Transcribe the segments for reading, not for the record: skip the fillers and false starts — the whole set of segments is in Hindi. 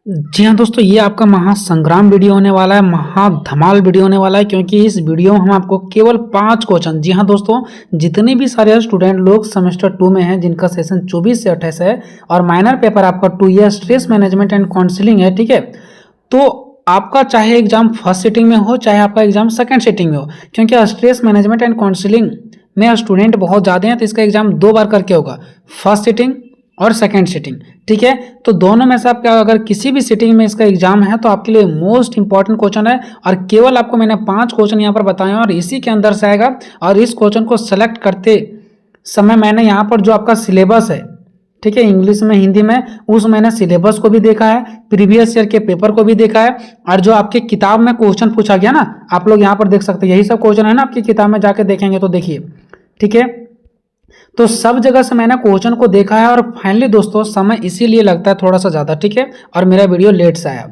जी हाँ दोस्तों, ये आपका महासंग्राम वीडियो होने वाला है, महाधमाल वीडियो होने वाला है। क्योंकि इस वीडियो में हम आपको केवल 5 क्वेश्चन, जी हाँ दोस्तों, जितने भी सारे स्टूडेंट लोग सेमेस्टर 2 में हैं, जिनका सेशन 24 से 28 है और माइनर पेपर आपका 2 year stress management and counselling है, ठीक है। तो आपका चाहे एग्जाम फर्स्ट सिटिंग में हो, चाहे आपका एग्जाम सेकेंड सिटिंग में हो, क्योंकि स्ट्रेस मैनेजमेंट एंड काउंसलिंग में स्टूडेंट बहुत ज़्यादा हैं, तो इसका एग्जाम 2 बार करके होगा, फर्स्ट सिटिंग और सेकेंड सिटिंग, ठीक है। तो दोनों में से आपका अगर किसी भी सिटिंग में इसका एग्जाम है तो आपके लिए मोस्ट इंपॉर्टेंट क्वेश्चन है। और केवल आपको मैंने 5 क्वेश्चन यहाँ पर बताए और इसी के अंदर से आएगा। और इस क्वेश्चन को सेलेक्ट करते समय मैंने यहाँ पर जो आपका सिलेबस है, ठीक है, इंग्लिश में हिंदी में, उस मैंने सिलेबस को भी देखा है, प्रीवियस ईयर के पेपर को भी देखा है, और जो आपके किताब में क्वेश्चन पूछा गया ना, आप लोग यहाँ पर देख सकते हैं, यही सब क्वेश्चन है ना, आपकी किताब में जाके देखेंगे तो देखिए, ठीक है। तो सब जगह से मैंने क्वेश्चन को देखा है और फाइनली दोस्तों समय इसीलिए लगता है थोड़ा सा ज़्यादा, ठीक है, और मेरा वीडियो लेट से आया।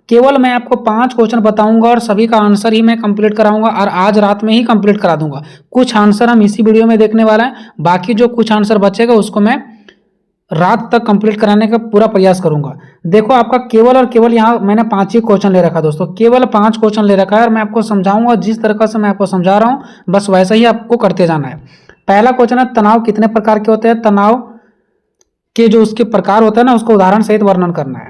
केवल मैं आपको 5 क्वेश्चन बताऊंगा और सभी का आंसर ही मैं कंप्लीट कराऊंगा और आज रात में ही कंप्लीट करा दूंगा। कुछ आंसर हम इसी वीडियो में देखने वाला है, बाकी जो कुछ आंसर बचेगा उसको मैं रात तक कंप्लीट कराने का पूरा प्रयास करूंगा। देखो आपका केवल और केवल यहाँ मैंने 5 ही क्वेश्चन ले रखा दोस्तों, केवल 5 क्वेश्चन ले रखा है और मैं आपको समझाऊंगा जिस तरीके से मैं आपको समझा रहा हूँ, बस वैसा ही आपको करते जाना है। पहला क्वेश्चन है, तनाव कितने प्रकार के होते हैं? तनाव के जो उसके प्रकार होते हैं ना, उसको उदाहरण सहित वर्णन करना है।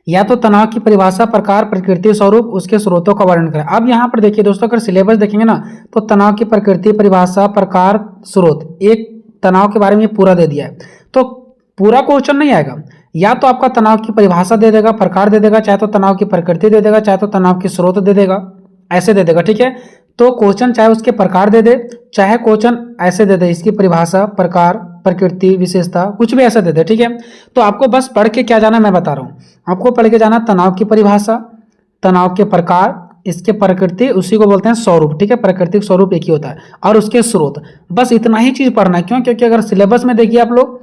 या तो तनाव की परिभाषा, प्रकार, प्रकृति, स्वरूप, उसके स्रोतों का वर्णन करें। अब यहाँ पर देखिए दोस्तों, अगर सिलेबस देखेंगे ना तो तनाव की प्रकृति, परिभाषा, प्रकार, स्रोत, एक तनाव के बारे में पूरा दे दिया है। तो पूरा क्वेश्चन नहीं आएगा, या तो आपका तनाव की परिभाषा दे देगा, प्रकार दे देगा, चाहे तो तनाव की प्रकृति दे देगा, चाहे तो तनाव की स्रोत दे देगा, ऐसे दे देगा, ठीक है। तो क्वेश्चन चाहे उसके प्रकार दे दे, चाहे क्वेश्चन ऐसे दे दे, इसकी परिभाषा, प्रकार, प्रकृति, विशेषता, कुछ भी ऐसा दे दे, ठीक है। तो आपको बस पढ़ के क्या जाना मैं बता रहा हूँ, आपको पढ़ के जाना तनाव की परिभाषा, तनाव के प्रकार, इसके प्रकृति, उसी को बोलते हैं स्वरूप, ठीक है, प्राकृतिक स्वरूप एक ही होता है, और उसके स्रोत, बस इतना ही चीज पढ़ना है। क्यों? क्योंकि अगर सिलेबस में देखिए आप लोग,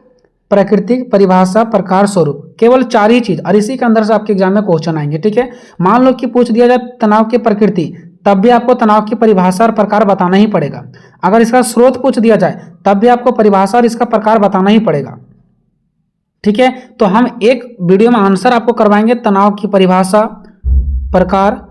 प्राकृतिक, परिभाषा, प्रकार, स्वरूप, केवल 4 ही चीज, और इसी के अंदर से आपके एग्जाम में क्वेश्चन आएंगे, ठीक है। मान लो कि पूछ दिया जाए तनाव की प्रकृति, तब भी आपको तनाव की परिभाषा और प्रकार बताना ही पड़ेगा। अगर इसका स्रोत पूछ दिया जाए तब भी आपको परिभाषा और इसका प्रकार बताना ही पड़ेगा, ठीक है। तो हम एक वीडियो में आंसर आपको करवाएंगे, तनाव की परिभाषा, प्रकार,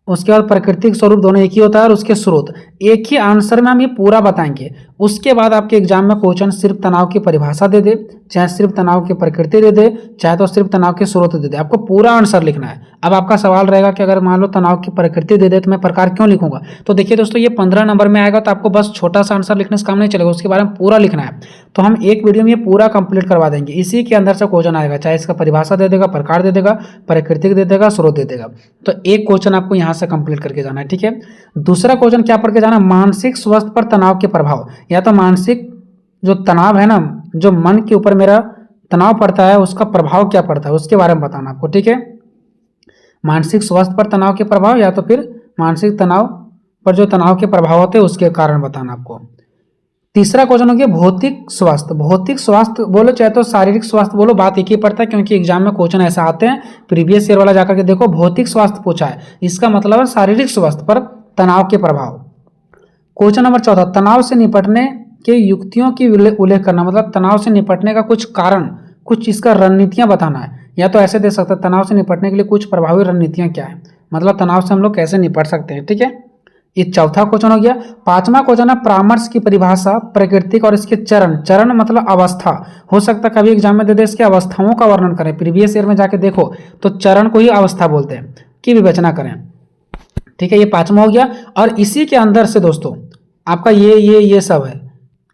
उसके बाद प्राकृतिक स्वरूप, दोनों एक ही होता है, और उसके स्रोत एक ही आंसर में हम ये पूरा बताएंगे। उसके बाद आपके एग्जाम में क्वेश्चन सिर्फ तनाव की परिभाषा दे दे, चाहे सिर्फ तनाव की प्रकृति दे दे, चाहे तो सिर्फ तनाव के स्रोत दे दे, आपको पूरा आंसर लिखना है। अब आपका सवाल रहेगा कि अगर मान लो तनाव की प्रकृति दे दे तो मैं प्रकार क्यों लिखूंगा? तो देखिए दोस्तों, ये 15 नंबर में आएगा, तो आपको बस छोटा सा आंसर लिखने से काम नहीं चलेगा, उसके बारे में पूरा लिखना है। तो हम एक वीडियो में ये पूरा कंप्लीट करवा देंगे, इसी के अंदर से क्वेश्चन आएगा, चाहे इसका परिभाषा दे देगा, प्रकार दे देगा, प्राकृतिक दे देगा, स्रोत दे देगा। तो एक क्वेश्चन आपको यहाँ से कंप्लीट करके जाना है, ठीक है। दूसरा क्वेश्चन क्या पढ़ के जाना? मानसिक स्वास्थ्य पर तनाव के प्रभाव। या तो मानसिक जो तनाव है ना, जो मन के ऊपर मेरा तनाव पड़ता है, उसका प्रभाव क्या पड़ता है, उसके बारे में बताना आपको, ठीक है। मानसिक स्वास्थ्य पर तनाव के प्रभाव, या तो फिर मानसिक तनाव पर जो तनाव के प्रभाव होते हैं उसके कारण बताना आपको। तीसरा क्वेश्चन हो गया भौतिक स्वास्थ्य। भौतिक स्वास्थ्य बोलो चाहे तो शारीरिक स्वास्थ्य बोलो, बात एक ही पड़ता है, क्योंकि एग्जाम में क्वेश्चन ऐसा आते हैं। प्रीवियस ईयर वाला जाकर के देखो, भौतिक स्वास्थ्य पूछा है, इसका मतलब है शारीरिक स्वास्थ्य पर तनाव के प्रभाव। क्वेश्चन नंबर 14, तनाव से निपटने के युक्तियों की उल्लेख करना, मतलब तनाव से निपटने का कुछ कारण, कुछ इसका रणनीतियां बताना है। या तो ऐसे दे सकते हैं, तनाव से निपटने के लिए कुछ प्रभावी रणनीतियां क्या है, मतलब तनाव से हम लोग कैसे निपट सकते हैं, ठीक है। ये चौथा क्वेश्चन हो गया। पांचवा क्वेश्चन है परामर्श की परिभाषा, प्राकृतिक और इसके चरण। चरण मतलब अवस्था, हो सकता है कभी एग्जाम में दे दे इसके अवस्थाओं का वर्णन करें, प्रीवियस ईयर में जाके देखो तो चरण को ही अवस्था बोलते हैं, की विवेचना करें, ठीक है। ये 5वां हो गया। और इसी के अंदर से दोस्तों आपका ये सब है।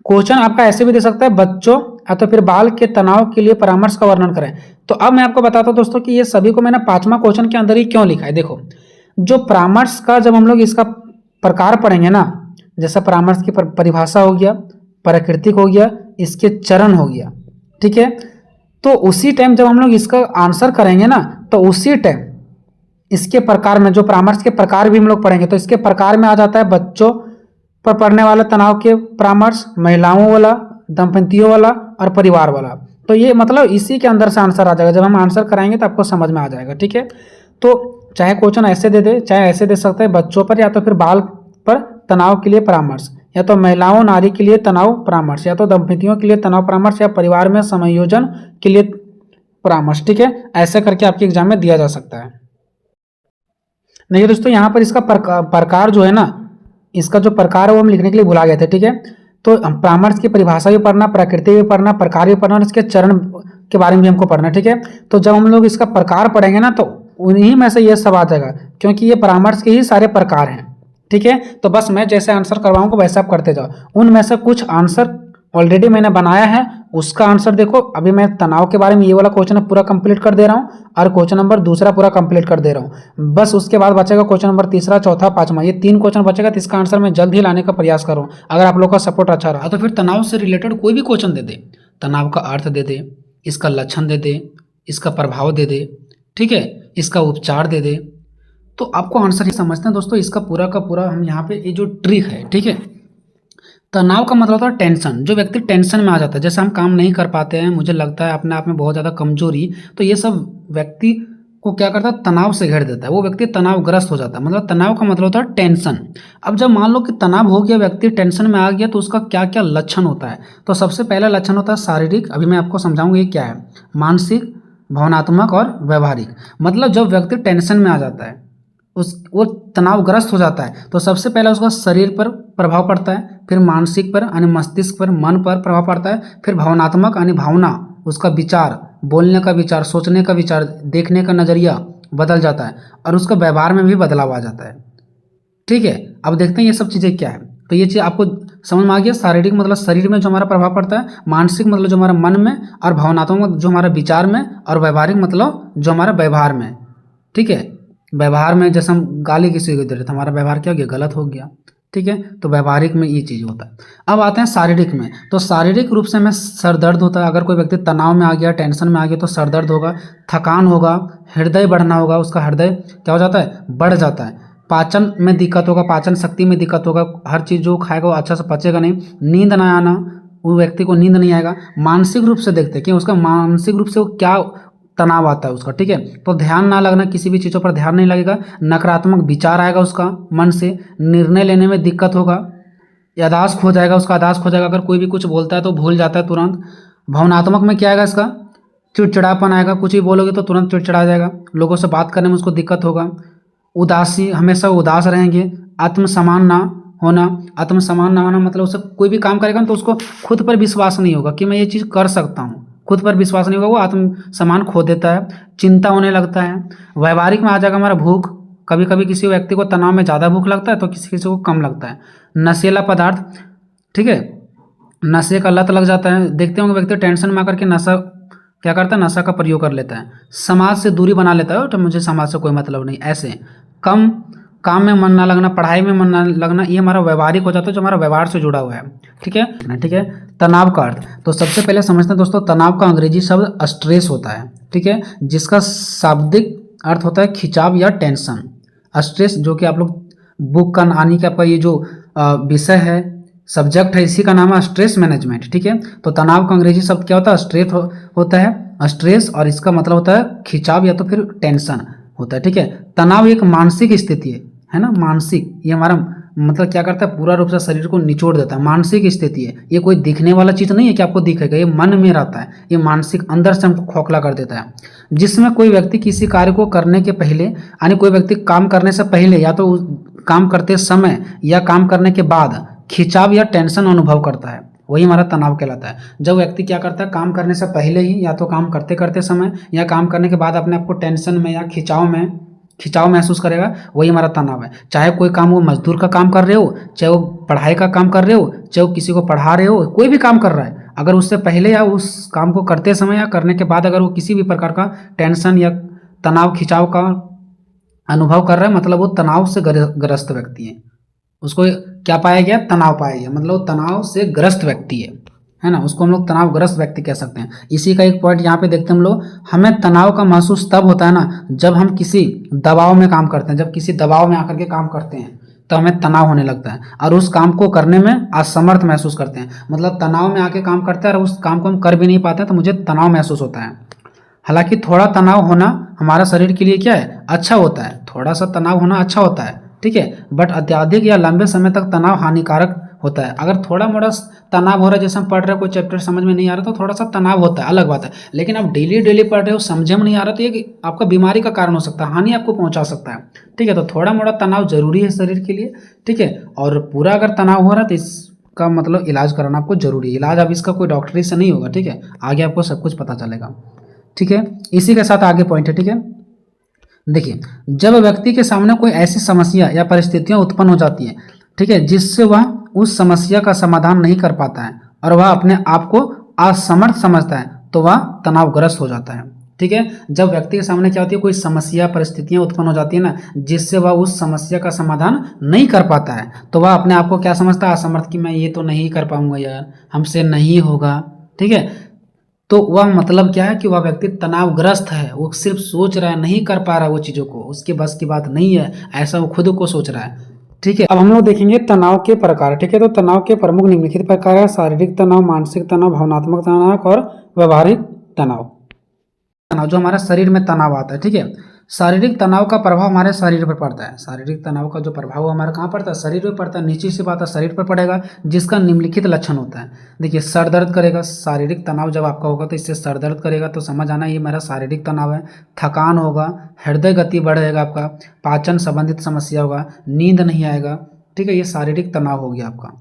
क्वेश्चन आपका ऐसे भी दे सकता है, बच्चों या तो फिर बाल के तनाव के लिए परामर्श का वर्णन करें। तो अब मैं आपको बताता हूं दोस्तों कि ये सभी को मैंने 5वां क्वेश्चन के अंदर ही क्यों लिखा है। देखो, जो परामर्श का जब हम लोग इसका प्रकार पढ़ेंगे ना, जैसा परामर्श की परिभाषा हो गया, प्राकृतिक हो गया, इसके चरण हो गया, ठीक है। तो उसी टाइम जब हम लोग इसका आंसर करेंगे ना, तो उसी टाइम इसके प्रकार में, जो परामर्श के प्रकार भी हम लोग पढ़ेंगे, तो इसके प्रकार में आ जाता है बच्चों पर पढ़ने वाला तनाव के परामर्श, महिलाओं वाला, दंपतियों वाला और परिवार वाला। तो ये मतलब इसी के अंदर से आंसर आ जाएगा, जब हम आंसर कराएंगे तो आपको समझ में आ जाएगा, ठीक है। तो चाहे क्वेश्चन ऐसे दे दे, चाहे ऐसे दे सकते हैं, बच्चों पर या तो फिर बाल पर तनाव के लिए परामर्श, या तो महिलाओं नारी के लिए तनाव परामर्श, या तो दंपतियों के लिए तनाव परामर्श, या परिवार में समायोजन के लिए परामर्श, ठीक है। ऐसे करके आपके एग्जाम में दिया जा सकता है। नहीं दोस्तों, यहाँ पर इसका प्रकार जो है ना, इसका जो प्रकार है वो हम लिखने के लिए भुला गए थे, ठीक है। तो परामर्श की परिभाषा भी पढ़ना, प्रकृति भी पढ़ना, प्रकार भी पढ़ना और इसके चरण के बारे में भी हमको पढ़ना, ठीक है। तो जब हम लोग इसका प्रकार पढ़ेंगे ना, तो उन्हीं में से ये सब आ जाएगा, क्योंकि ये परामर्श के ही सारे प्रकार हैं, ठीक है। तो बस मैं जैसे आंसर करवाऊंगा वैसे आप करते जाओ। उनमें से कुछ आंसर ऑलरेडी मैंने बनाया है, उसका आंसर देखो। अभी मैं तनाव के बारे में ये वाला क्वेश्चन पूरा कंप्लीट कर दे रहा हूँ और क्वेश्चन नंबर दूसरा पूरा कंप्लीट कर दे रहा हूँ। बस उसके बाद बचेगा क्वेश्चन नंबर तीसरा, चौथा, पांचवा, ये 3 क्वेश्चन बचेगा। तो इसका आंसर मैं जल्द ही लाने का प्रयास करूँ। अगर आप लोग का सपोर्ट अच्छा रहा तो फिर तनाव से रिलेटेड कोई भी क्वेश्चन दे दे, तनाव का अर्थ दे दे, इसका लक्षण दे दे, इसका प्रभाव दे दे, ठीक है, इसका उपचार दे दे, तो आपको आंसर ही समझते हैं दोस्तों। इसका पूरा का पूरा हम यहाँ पे ये जो ट्रिक है, ठीक है। तनाव का मतलब होता है टेंशन। जो व्यक्ति टेंशन में आ जाता है, जैसे हम काम नहीं कर पाते हैं, मुझे लगता है अपने आप में बहुत ज़्यादा कमजोरी, तो ये सब व्यक्ति को क्या करता है, तनाव से घेर देता है। वो व्यक्ति तनावग्रस्त हो जाता है। मतलब तनाव का मतलब होता है टेंशन। अब जब मान लो कि तनाव हो गया, व्यक्ति टेंशन में आ गया, तो उसका क्या क्या लक्षण होता है। तो सबसे पहला लक्षण होता है शारीरिक। अभी मैं आपको समझाऊंगा ये क्या है। मानसिक, भावनात्मक और व्यवहारिक। मतलब जब व्यक्ति टेंशन में आ जाता है, वो तनावग्रस्त हो जाता है, तो सबसे पहले उसका शरीर पर प्रभाव पड़ता है, फिर मानसिक पर यानी मस्तिष्क पर, मन पर प्रभाव पड़ता है, फिर भावनात्मक यानी भावना, उसका विचार, बोलने का विचार, सोचने का विचार, देखने का नज़रिया बदल जाता है और उसका व्यवहार में भी बदलाव आ जाता है, ठीक है। अब देखते हैं ये सब चीज़ें क्या है। तो ये चीज़ आपको समझ में आ गया। शारीरिक मतलब शरीर में जो हमारा प्रभाव पड़ता है, मानसिक मतलब जो हमारा मन में, और भावनात्मक जो हमारा विचार में, और व्यवहारिक मतलब जो हमारा व्यवहार में, ठीक है। व्यवहार में जैसे हम गाली किसी को दे रहे थे, हमारा व्यवहार क्या हो गया, गलत हो गया, ठीक है। तो व्यवहारिक में ये चीज़ होता है। अब आते हैं शारीरिक में। तो शारीरिक रूप से हमें सर दर्द होता है। अगर कोई व्यक्ति तनाव में आ गया, टेंशन में आ गया, तो सर दर्द होगा, थकान होगा, हृदय बढ़ना होगा, उसका हृदय क्या हो जाता है, बढ़ जाता है। पाचन में दिक्कत होगा, पाचन शक्ति में दिक्कत होगा, हर चीज़ जो खाएगा वो अच्छा से पचेगा नहीं। नींद ना आना, वो व्यक्ति को नींद नहीं आएगा। मानसिक रूप से देखते हैं कि उसका मानसिक रूप से वो क्या तनाव आता है उसका, ठीक है। तो ध्यान ना लगना, किसी भी चीज़ों पर ध्यान नहीं लगेगा, नकारात्मक विचार आएगा उसका मन से, निर्णय लेने में दिक्कत होगा, याददाश्त खो जाएगा, उसका याददाश्त खो जाएगा। अगर कोई भी कुछ बोलता है तो भूल जाता है तुरंत। भावनात्मक में क्या आएगा, इसका चिड़चिड़ापन आएगा, कुछ भी बोलोगे तो तुरंत चिड़चिड़ा जाएगा, लोगों से बात करने में उसको दिक्कत होगा। उदासी, हमेशा उदास रहेंगे। आत्मसम्मान ना होना, आत्मसम्मान ना होना मतलब उसे कोई भी काम करेगा तो उसको खुद पर विश्वास नहीं होगा कि मैं ये चीज़ कर सकता हूँ, खुद पर विश्वास नहीं होगा, वो आत्मसम्मान खो देता है। चिंता होने लगता है। व्यवहारिक में आ जाएगा हमारा भूख। कभी कभी किसी व्यक्ति को तनाव में ज़्यादा भूख लगता है तो किसी किसी को कम लगता है। नशीला पदार्थ, ठीक है, नशे का लत लग जाता है। देखते होंगे व्यक्ति टेंशन में आकर के नशा क्या करता है, नशा का प्रयोग कर लेता है। समाज से दूरी बना लेता है, तो मुझे समाज से कोई मतलब नहीं, ऐसे। कम काम में मन ना लगना, पढ़ाई में मन ना लगना, ये हमारा व्यवहारिक हो जाता है, जो हमारा व्यवहार से जुड़ा हुआ है, ठीक है। ठीक है, तनाव का अर्थ तो सबसे पहले समझते हैं दोस्तों। तनाव का अंग्रेजी शब्द स्ट्रेस होता है, ठीक है, जिसका शाब्दिक अर्थ होता है खिंचाव या टेंशन। स्ट्रेस जो कि आप लोग बुक का आने के आपका ये जो विषय है, सब्जेक्ट है, इसी का नाम है स्ट्रेस मैनेजमेंट, ठीक है। तो तनाव का अंग्रेजी शब्द क्या होता है, स्ट्रेस होता है, स्ट्रेस, और इसका मतलब होता है खिंचाव या तो फिर टेंशन होता है, ठीक है। तनाव एक मानसिक स्थिति है ना, मानसिक, ये हमारा मतलब क्या करता है, पूरा रूप से शरीर को निचोड़ देता है। मानसिक स्थिति है, ये कोई दिखने वाला चीज़ नहीं है कि आपको दिखेगा, ये मन में रहता है, ये मानसिक अंदर से हमको खोखला कर देता है। जिसमें कोई व्यक्ति किसी कार्य को करने के पहले, यानी कोई व्यक्ति काम करने से पहले या तो काम करते समय या काम करने के बाद खिंचाव या टेंशन अनुभव करता है, वही हमारा तनाव कहलाता है। जब व्यक्ति क्या करता है, काम करने से पहले ही या तो काम करते करते समय या काम करने के बाद अपने आप को टेंशन में या खिंचाव महसूस करेगा, वही हमारा तनाव है। चाहे कोई काम वो मजदूर का काम कर रहे हो, चाहे वो पढ़ाई का काम कर रहे हो, चाहे वो किसी को पढ़ा रहे हो, कोई भी काम कर रहा है, अगर उससे पहले या उस काम को करते समय या करने के बाद अगर वो किसी भी प्रकार का टेंशन या तनाव, खिंचाव का अनुभव कर रहा है, मतलब वो तनाव से ग्रस्त व्यक्ति है। उसको क्या पाया गया, तनाव पाया गया, मतलब वो तनाव से ग्रस्त व्यक्ति है ना, उसको हम लोग तनावग्रस्त व्यक्ति कह सकते हैं। इसी का एक पॉइंट यहाँ पे देखते हैं हम लोग। हमें तनाव का महसूस तब होता है ना, जब हम किसी दबाव में काम करते हैं, जब किसी दबाव में आकर के काम करते हैं तो हमें तनाव होने लगता है और उस काम को करने में असमर्थ महसूस करते हैं। मतलब तनाव में आके काम करते हैं और उस काम को हम कर भी नहीं पाते, तो मुझे तनाव महसूस होता है। हालांकि थोड़ा तनाव होना हमारा शरीर के लिए क्या है, अच्छा होता है, थोड़ा सा तनाव होना अच्छा होता है, ठीक है, बट अत्यधिक या लंबे समय तक तनाव हानिकारक होता है। अगर थोड़ा मोड़ा तनाव हो रहा है, जैसे हम पढ़ रहे हैं कोई चैप्टर समझ में नहीं आ रहा तो थोड़ा सा तनाव होता है, अलग बात है। लेकिन आप डेली डेली पढ़ रहे हो, समझे में नहीं आ रहा तो ये आपका बीमारी का कारण हो सकता है, हानि आपको पहुंचा सकता है। ठीक है, तो थोड़ा मोड़ा तनाव जरूरी है शरीर के लिए। ठीक है, और पूरा अगर तनाव हो रहा है तो इसका मतलब इलाज कराना आपको जरूरी है। इलाज अब इसका कोई डॉक्टरी से नहीं होगा। ठीक है, आगे आपको सब कुछ पता चलेगा। ठीक है, इसी के साथ आगे पॉइंट है। ठीक है, देखिए, जब व्यक्ति के सामने कोई ऐसी समस्या या परिस्थितियां उत्पन्न हो जाती है, ठीक है, जिससे वह उस समस्या का समाधान नहीं कर पाता है और वह अपने आप को असमर्थ समझता है, तो वह तनावग्रस्त हो जाता है। ठीक है, जब व्यक्ति के सामने क्या होती है, कोई समस्या परिस्थितियां उत्पन्न हो जाती है ना, जिससे वह उस समस्या का समाधान नहीं कर पाता है, तो वह अपने आप को क्या समझता है, असमर्थ, कि मैं ये तो नहीं कर पाऊंगा यार, हमसे नहीं होगा। ठीक है, तो वह मतलब क्या है कि वह व्यक्ति तनावग्रस्त है, वो सिर्फ सोच रहा है, नहीं कर पा रहा वो चीज़ों को, उसके बस की बात नहीं है, ऐसा वो खुद को सोच रहा है। ठीक है, अब हम लोग देखेंगे तनाव के प्रकार। ठीक है, तो तनाव के प्रमुख निम्नलिखित प्रकार है: शारीरिक तनाव, मानसिक तनाव, भावनात्मक तनाव और व्यवहारिक तनाव। तनाव जो हमारे शरीर में तनाव आता है। ठीक है, शारीरिक तनाव का प्रभाव हमारे शरीर पर पड़ता है। शारीरिक तनाव का जो प्रभाव हमारे कहाँ पड़ता है, शरीर पर पड़ता है। नीचे से बात है, शरीर पर पड़ेगा, जिसका निम्नलिखित लक्षण होता है। देखिए, सर दर्द करेगा। शारीरिक तनाव जब आपका होगा तो इससे सर दर्द करेगा, तो समझ आना ये मेरा शारीरिक तनाव है। थकान होगा, हृदय गति बढ़ेगा आपका, पाचन संबंधित समस्या होगा, नींद नहीं आएगा। ठीक है, ये शारीरिक तनाव हो गया आपका।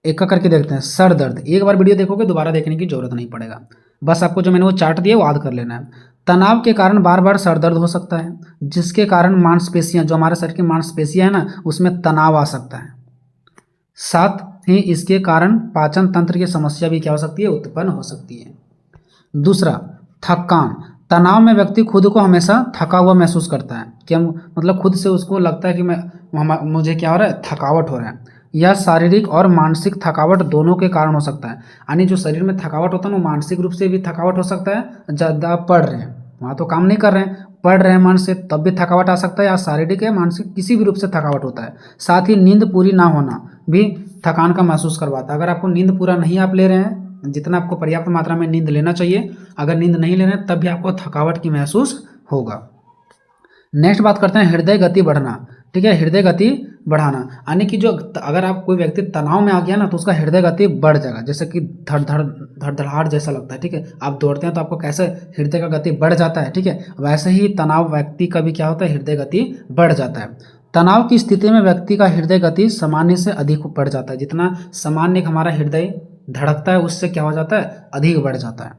एक करके देखते हैं। सर दर्द, एक बार वीडियो देखोगे दोबारा देखने की जरूरत नहीं पड़ेगा, बस आपको जो मैंने वो चार्ट दिया वो याद कर लेना है। तनाव के कारण बार बार सर दर्द हो सकता है, जिसके कारण मांसपेशियां, जो हमारे शरीर की मांसपेशियां है ना, उसमें तनाव आ सकता है। साथ ही इसके कारण पाचन तंत्र की समस्या भी क्या हो सकती है, उत्पन्न हो सकती है। दूसरा, थकान। तनाव में व्यक्ति खुद को हमेशा थका हुआ महसूस करता है, कि मतलब खुद से उसको लगता है कि मुझे क्या हो रहा है, थकावट हो रहा है। यह शारीरिक और मानसिक थकावट दोनों के कारण हो सकता है। यानी जो शरीर में थकावट होता है वो मानसिक रूप से भी थकावट हो सकता है, ज़्यादा पढ़ रहे हैं, वहाँ तो काम नहीं कर रहे हैं, पढ़ रहे हैं मन से, तब भी थकावट आ सकता है, या शारीरिक या मानसिक किसी भी रूप से थकावट होता है। साथ ही नींद पूरी ना होना भी थकान का महसूस करवाता है। अगर आपको नींद पूरा नहीं आप ले रहे हैं, जितना आपको पर्याप्त मात्रा में नींद लेना चाहिए, अगर नींद नहीं ले रहे हैं तब भी आपको थकावट की महसूस होगा। नेक्स्ट बात करते हैं हृदय गति बढ़ना। ठीक है, हृदय गति बढ़ाना, यानी कि जो अगर आप कोई व्यक्ति तनाव में आ गया ना तो उसका हृदय गति बढ़ जाएगा, जैसे कि धड़धड़ाहट जैसा लगता है। ठीक है, आप दौड़ते हैं तो आपको कैसे हृदय का गति बढ़ जाता है। ठीक है, वैसे ही तनाव व्यक्ति का भी क्या होता है, हृदय गति बढ़ जाता है। तनाव की स्थिति में व्यक्ति का हृदय गति सामान्य से अधिक बढ़ जाता है। जितना सामान्य हमारा हृदय धड़कता है उससे क्या हो जाता है, अधिक बढ़ जाता है।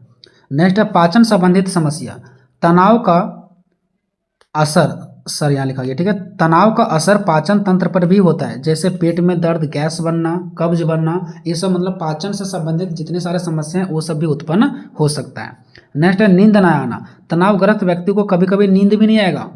नेक्स्ट है पाचन संबंधित समस्या। तनाव का असर यहाँ लिखा गया। ठीक है, तनाव का असर पाचन तंत्र पर भी होता है, जैसे पेट में दर्द, गैस बनना, कब्ज बनना, ये सब मतलब पाचन से संबंधित जितने सारे समस्या हैं वो सब भी उत्पन्न हो सकता है। नेक्स्ट है नींद न आना। तनावग्रस्त व्यक्ति को कभी कभी नींद भी नहीं आएगा।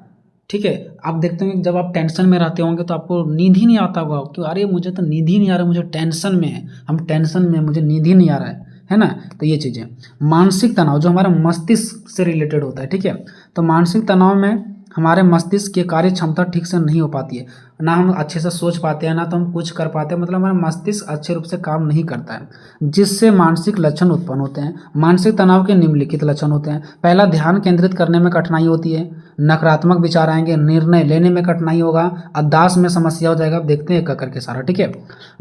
ठीक है, आप देखते होंगे जब आप टेंशन में रहते होंगे तो आपको नींद ही नहीं आता होगा, क्यों, अरे मुझे तो नींद ही नहीं आ रहा, मुझे टेंशन में है, हम टेंशन में, मुझे नींद ही नहीं आ रहा है ना। तो ये चीज़ें। मानसिक तनाव जो हमारा मस्तिष्क से रिलेटेड होता है। ठीक है, तो मानसिक तनाव में हमारे मस्तिष्क की कार्य क्षमता ठीक से नहीं हो पाती है, ना हम अच्छे से सोच पाते हैं, ना तो हम कुछ कर पाते हैं, मतलब हमारा मस्तिष्क अच्छे रूप से काम नहीं करता है, जिससे मानसिक लक्षण उत्पन्न होते हैं। मानसिक तनाव के निम्नलिखित लक्षण होते हैं। पहला, ध्यान केंद्रित करने में कठिनाई होती है, नकारात्मक विचार आएंगे, निर्णय लेने में कठिनाई होगा, अदास में समस्या हो जाएगा। आप देखते हैं एक करके सारा। ठीक है,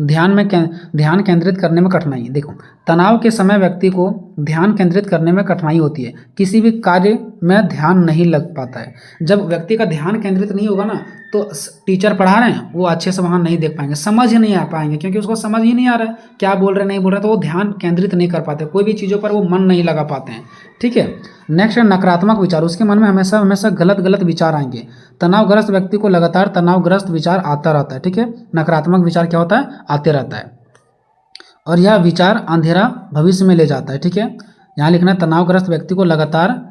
ध्यान केंद्रित करने में कठिनाई। देखो, तनाव के समय व्यक्ति को ध्यान केंद्रित करने में कठिनाई होती है, किसी भी कार्य में ध्यान नहीं लग पाता है। जब व्यक्ति का ध्यान केंद्रित नहीं होगा ना तो टीचर पढ़ा रहे हैं वो अच्छे से वहाँ नहीं देख पाएंगे, समझ ही नहीं आ पाएंगे, क्योंकि उसको समझ ही नहीं आ रहा है क्या बोल रहे नहीं बोल रहे, तो वो ध्यान केंद्रित नहीं कर पाते, कोई भी चीज़ों पर वो मन नहीं लगा पाते हैं। ठीक है, नेक्स्ट है नकारात्मक विचार। उसके मन में हमेशा गलत विचार आएंगे। तनावग्रस्त व्यक्ति को लगातार तनावग्रस्त विचार आता रहता है। ठीक है, नकारात्मक विचार क्या होता है, आते रहता है, और यह विचार अंधेरा भविष्य में ले जाता है। ठीक है, यहाँ लिखना है तनावग्रस्त व्यक्ति को लगातार,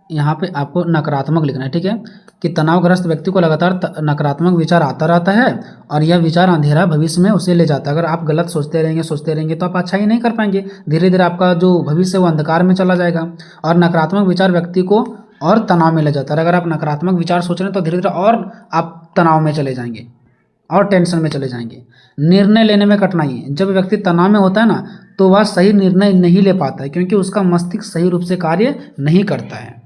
यहाँ पे आपको नकारात्मक लिखना है। ठीक है, कि तनावग्रस्त व्यक्ति को लगातार नकारात्मक विचार आता रहता है और यह विचार अंधेरा भविष्य में उसे ले जाता है। अगर आप गलत सोचते रहेंगे तो आप अच्छा ही नहीं कर पाएंगे, धीरे धीरे आपका जो भविष्य है वो अंधकार में चला जाएगा। और नकारात्मक विचार व्यक्ति को और तनाव में ले जाता है। अगर आप नकारात्मक विचार सोच रहे हैं तो धीरे धीरे और आप तनाव में चले जाएंगे और टेंशन में चले जाएंगे। निर्णय लेने में कठिनाई है। जब व्यक्ति तनाव में होता है ना तो वह सही निर्णय नहीं ले पाता है, क्योंकि उसका मस्तिष्क सही रूप से कार्य नहीं करता है।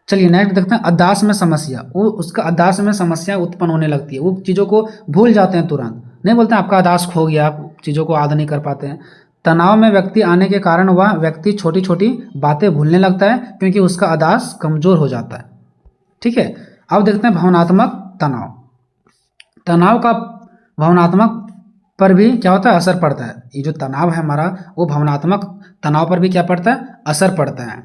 चलिए नेक्स्ट देखते हैं अदास में समस्या। वो उसका अदास में समस्या उत्पन्न होने लगती है, वो चीज़ों को भूल जाते हैं तुरंत, नहीं बोलते हैं आपका अदास खो गया, आप चीज़ों को याद नहीं कर पाते हैं। तनाव में व्यक्ति आने के कारण वह व्यक्ति छोटी छोटी बातें भूलने लगता है क्योंकि उसका अदास कमजोर हो जाता है। ठीक है, अब देखते हैं भावनात्मक तनाव। तनाव का भावनात्मक पर भी क्या होता है, असर पड़ता है। ये जो तनाव है हमारा, वो भावनात्मक तनाव पर भी क्या पड़ता है, असर पड़ता है।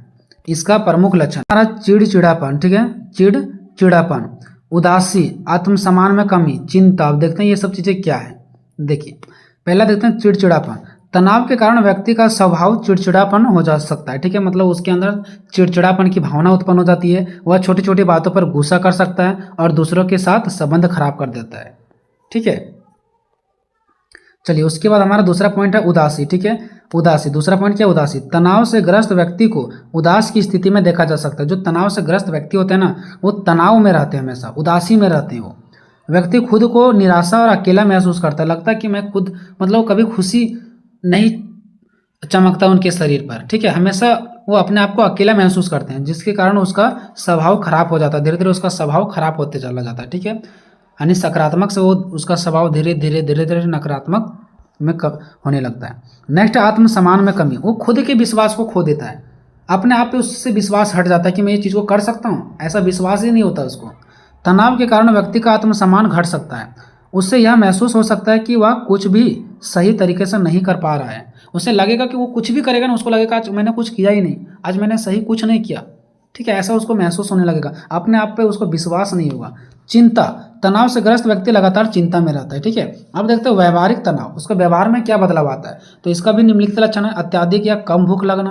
इसका प्रमुख लक्षण हमारा चिड़चिड़ापन, ठीक है, चिड़चिड़ापन, उदासी, आत्मसम्मान में कमी, चिंता। अब देखते हैं ये सब चीजें क्या है। देखिए पहला देखते हैं चिड़चिड़ापन। तनाव के कारण व्यक्ति का स्वभाव चिड़चिड़ापन हो जा सकता है। ठीक है, मतलब उसके अंदर चिड़चिड़ापन की भावना उत्पन्न हो जाती है। वह छोटी छोटी बातों पर गुस्सा कर सकता है और दूसरों के साथ संबंध खराब कर देता है। ठीक है, चलिए उसके बाद हमारा दूसरा पॉइंट है उदासी। ठीक है, उदासी, दूसरा पॉइंट क्या है, उदासी। तनाव से ग्रस्त व्यक्ति को उदास की स्थिति में देखा जा सकता है। जो तनाव से ग्रस्त व्यक्ति होते हैं ना, वो तनाव में रहते हैं, हमेशा उदासी में रहते हैं। वो व्यक्ति खुद को निराशा और अकेला महसूस करता है। लगता है कि मैं खुद, मतलब कभी खुशी नहीं चमकता उनके शरीर पर। ठीक है, हमेशा वो अपने आप को अकेला महसूस करते हैं, जिसके कारण उसका स्वभाव खराब हो जाता है। धीरे धीरे उसका स्वभाव खराब होते चला जाता है। ठीक है, यानी सकारात्मक से वो उसका स्वभाव धीरे धीरे नकारात्मक में होने लगता है। नेक्स्ट, आत्मसम्मान में कमी। वो खुद के विश्वास को खो देता है, अपने आप पे उससे विश्वास हट जाता है कि मैं ये चीज़ को कर सकता हूँ, ऐसा विश्वास ही नहीं होता उसको। तनाव के कारण व्यक्ति का आत्मसम्मान घट सकता है। उससे यह महसूस हो सकता है कि वह कुछ भी सही तरीके से नहीं कर पा रहा है। उसे लगेगा कि वो कुछ भी करेगा ना, उसको लगेगा आज मैंने कुछ किया ही नहीं, आज मैंने सही कुछ नहीं किया। ठीक है, ऐसा उसको महसूस होने लगेगा, अपने आप पे उसको विश्वास नहीं होगा। चिंता, तनाव से ग्रस्त व्यक्ति लगातार चिंता में रहता है। ठीक है, अब देखते हैं व्यवहारिक तनाव, उसका व्यवहार में क्या बदलाव आता है। तो इसका भी निम्नलिखित लक्षण है, अत्यधिक या कम भूख लगना,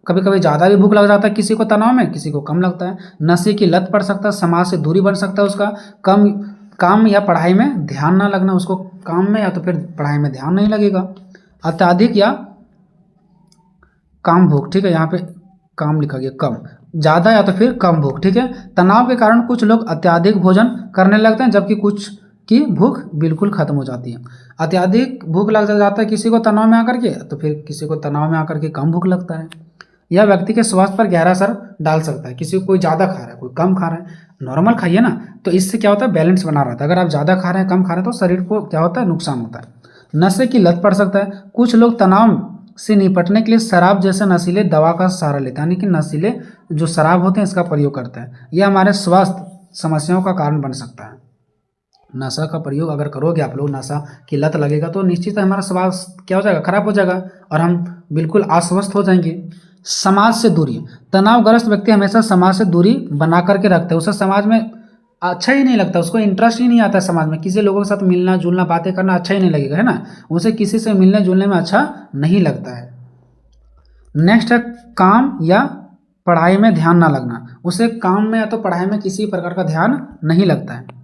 कभी कभी ज़्यादा भी भूख लग जाता है किसी को तनाव में, किसी को कम लगता है। नशे की लत पड़ सकता है, समाज से दूरी बन सकता है उसका। कम काम या पढ़ाई में ध्यान ना लगना, उसको काम में या तो फिर पढ़ाई में ध्यान नहीं लगेगा। अत्यधिक या कम भूख, ठीक है, यहाँ पे काम लिखा गया कम, ज़्यादा या तो फिर कम भूख। ठीक है, तनाव के कारण कुछ लोग अत्यधिक भोजन करने लगते हैं, जबकि कुछ की भूख बिल्कुल खत्म हो जाती है। अत्यधिक भूख लग जाता है किसी को तनाव में आकर के, तो फिर किसी को तनाव में आकर के कम भूख लगता है। यह व्यक्ति के स्वास्थ्य पर गहरा असर डाल सकता है। किसी को कोई ज़्यादा खा रहा है, कोई कम खा रहा है, नॉर्मल खाइए ना, तो इससे क्या होता है, बैलेंस बना रहता है। अगर आप ज़्यादा खा रहे हैं, कम खा रहे हैं, तो शरीर को क्या होता है, नुकसान होता है। नशे की लत पड़ सकता है। कुछ लोग तनाव से निपटने के लिए शराब जैसे नशीले दवा का सहारा लेते हैं, यानी कि नशीले जो शराब होते हैं इसका प्रयोग करते हैं। यह हमारे स्वास्थ्य समस्याओं का कारण बन सकता है। नशा का प्रयोग अगर करोगे आप लोग, नशा की लत लगेगा तो निश्चित हमारा स्वास्थ्य क्या हो जाएगा, खराब हो जाएगा और हम बिल्कुल अस्वस्थ हो जाएंगे। समाज से दूरी, तनावग्रस्त व्यक्ति हमेशा समाज से दूरी बना करके रखते हैं। उसे समाज में अच्छा ही नहीं लगता, उसको इंटरेस्ट ही नहीं आता है समाज में। किसी लोगों के साथ मिलना जुलना बातें करना अच्छा ही नहीं लगेगा, है ना, उसे किसी से मिलने जुलने में अच्छा नहीं लगता है। नेक्स्ट है काम या पढ़ाई में ध्यान ना लगना, उसे काम में या तो पढ़ाई में किसी प्रकार का ध्यान नहीं लगता है।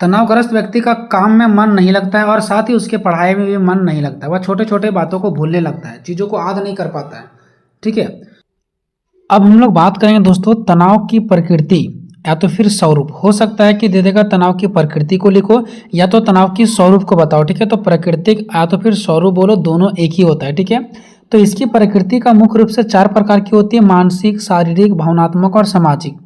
तनावग्रस्त व्यक्ति का काम में मन नहीं लगता है और साथ ही उसके पढ़ाई में भी मन नहीं लगता है। वह छोटे छोटे बातों को भूलने लगता है, चीज़ों को याद नहीं कर पाता है। ठीक है, अब हम लोग बात करेंगे दोस्तों तनाव की प्रकृति या तो फिर स्वरूप। हो सकता है कि दे देगा तनाव की प्रकृति को लिखो या तो तनाव की स्वरूप को बताओ। ठीक है, तो प्राकृतिक या तो फिर स्वरूप बोलो, दोनों एक ही होता है। ठीक है, तो इसकी प्रकृति का मुख्य रूप से 4 प्रकार की होती है, मानसिक, शारीरिक, भावनात्मक और सामाजिक।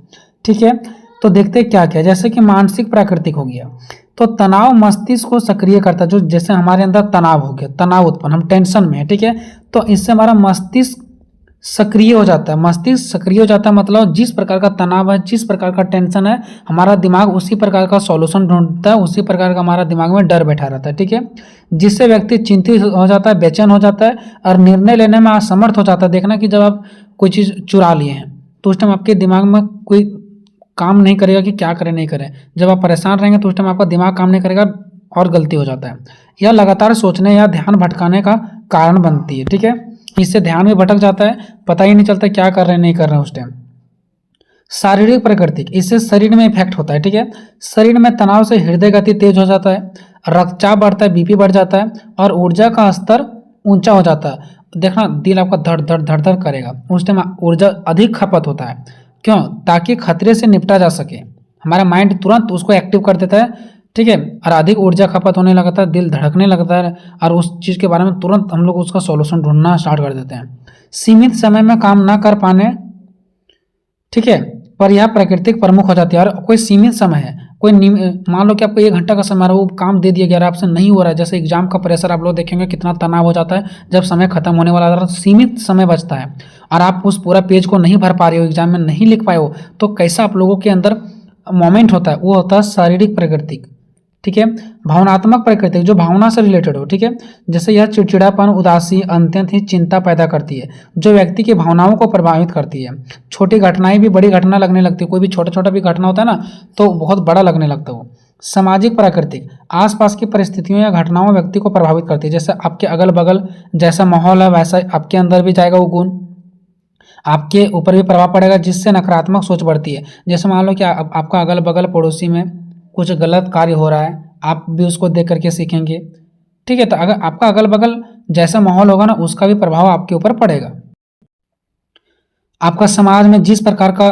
ठीक है, तो देखते हैं क्या क्या। जैसे कि मानसिक प्राकृतिक हो गया, तो तनाव मस्तिष्क को सक्रिय करता है। जो जैसे हमारे अंदर तनाव हो गया, तनाव उत्पन्न, हम टेंशन में है, ठीक है, तो इससे हमारा मस्तिष्क सक्रिय हो जाता है। मस्तिष्क सक्रिय हो जाता है मतलब जिस प्रकार का तनाव है, जिस प्रकार का टेंशन है, हमारा दिमाग उसी प्रकार का सॉल्यूशन ढूंढता है, उसी प्रकार का हमारा दिमाग में डर बैठा रहता है। ठीक है, जिससे व्यक्ति चिंतित हो जाता है, बेचैन हो जाता है और निर्णय लेने में असमर्थ हो जाता है। देखना कि जब आप कोई चीज़ चुरा लिए हैं तो उस टाइम आपके दिमाग में कोई काम नहीं करेगा कि क्या करें नहीं करें। जब आप परेशान रहेंगे तो उस टाइम आपका दिमाग काम नहीं करेगा और गलती हो जाता है। यह लगातार सोचने या ध्यान भटकाने का कारण बनती है। ठीक है, इससे ध्यान भी भटक जाता है, पता ही नहीं चलता क्या कर रहे हैं नहीं कर रहे हैं उस टाइम। शारीरिक प्रकृति, इससे शरीर में इफेक्ट होता है। ठीक है, शरीर में तनाव से हृदय गति तेज हो जाता है, रक्तचाप बढ़ता है, बीपी बढ़ जाता है और ऊर्जा का स्तर ऊंचा हो जाता है। देखना दिल आपका धड़ धड़ धड़ धड़ करेगा, उस टाइम ऊर्जा अधिक खपत होता है। क्यों? ताकि खतरे से निपटा जा सके। हमारा माइंड तुरंत उसको एक्टिव कर देता है। ठीक है, और अधिक ऊर्जा खपत होने लगता है, दिल धड़कने लगता है और उस चीज़ के बारे में तुरंत हम लोग उसका सॉल्यूशन ढूंढना स्टार्ट कर देते हैं। सीमित समय में काम ना कर पाने, ठीक है। पर यह प्राकृतिक प्रमुख हो जाती है और कोई सीमित समय है, कोई मान लो कि आपको 1 घंटा का समय वो काम दे दिया गया और आपसे नहीं हो रहा है, जैसे एग्जाम का प्रेशर आप लोग देखेंगे कितना तनाव हो जाता है जब समय खत्म होने वाला है, सीमित समय बचता है और आप उस पूरा पेज को नहीं भर पा रहे हो, एग्जाम में नहीं लिख पाए हो, तो कैसा आप लोगों के अंदर मोमेंट होता है, वो होता है शारीरिक प्राकृतिक। ठीक है। भावनात्मक प्राकृतिक, जो भावना से रिलेटेड हो। ठीक है। जैसे यह चिड़चिड़ापन, उदासी, अत्यंत ही चिंता पैदा करती है जो व्यक्ति की भावनाओं को प्रभावित करती है। छोटी घटनाएं भी बड़ी घटना लगने लगती है, कोई भी छोटा छोटा भी घटना होता है ना तो बहुत बड़ा लगने लगता है वो। सामाजिक प्राकृतिक, आसपास की परिस्थितियों या घटनाओं व्यक्ति को प्रभावित करती है, जैसे आपके अगल बगल जैसा माहौल है वैसा आपके अंदर भी जाएगा वो गुण, आपके ऊपर भी प्रभाव पड़ेगा जिससे नकारात्मक सोच बढ़ती है। जैसे मान लो कि आपका अगल बगल पड़ोसी में कुछ गलत कार्य हो रहा है, आप भी उसको देख करके सीखेंगे। ठीक है। तो अगर आपका अगल बगल जैसा माहौल होगा ना उसका भी प्रभाव आपके ऊपर पड़ेगा। आपका समाज में जिस प्रकार का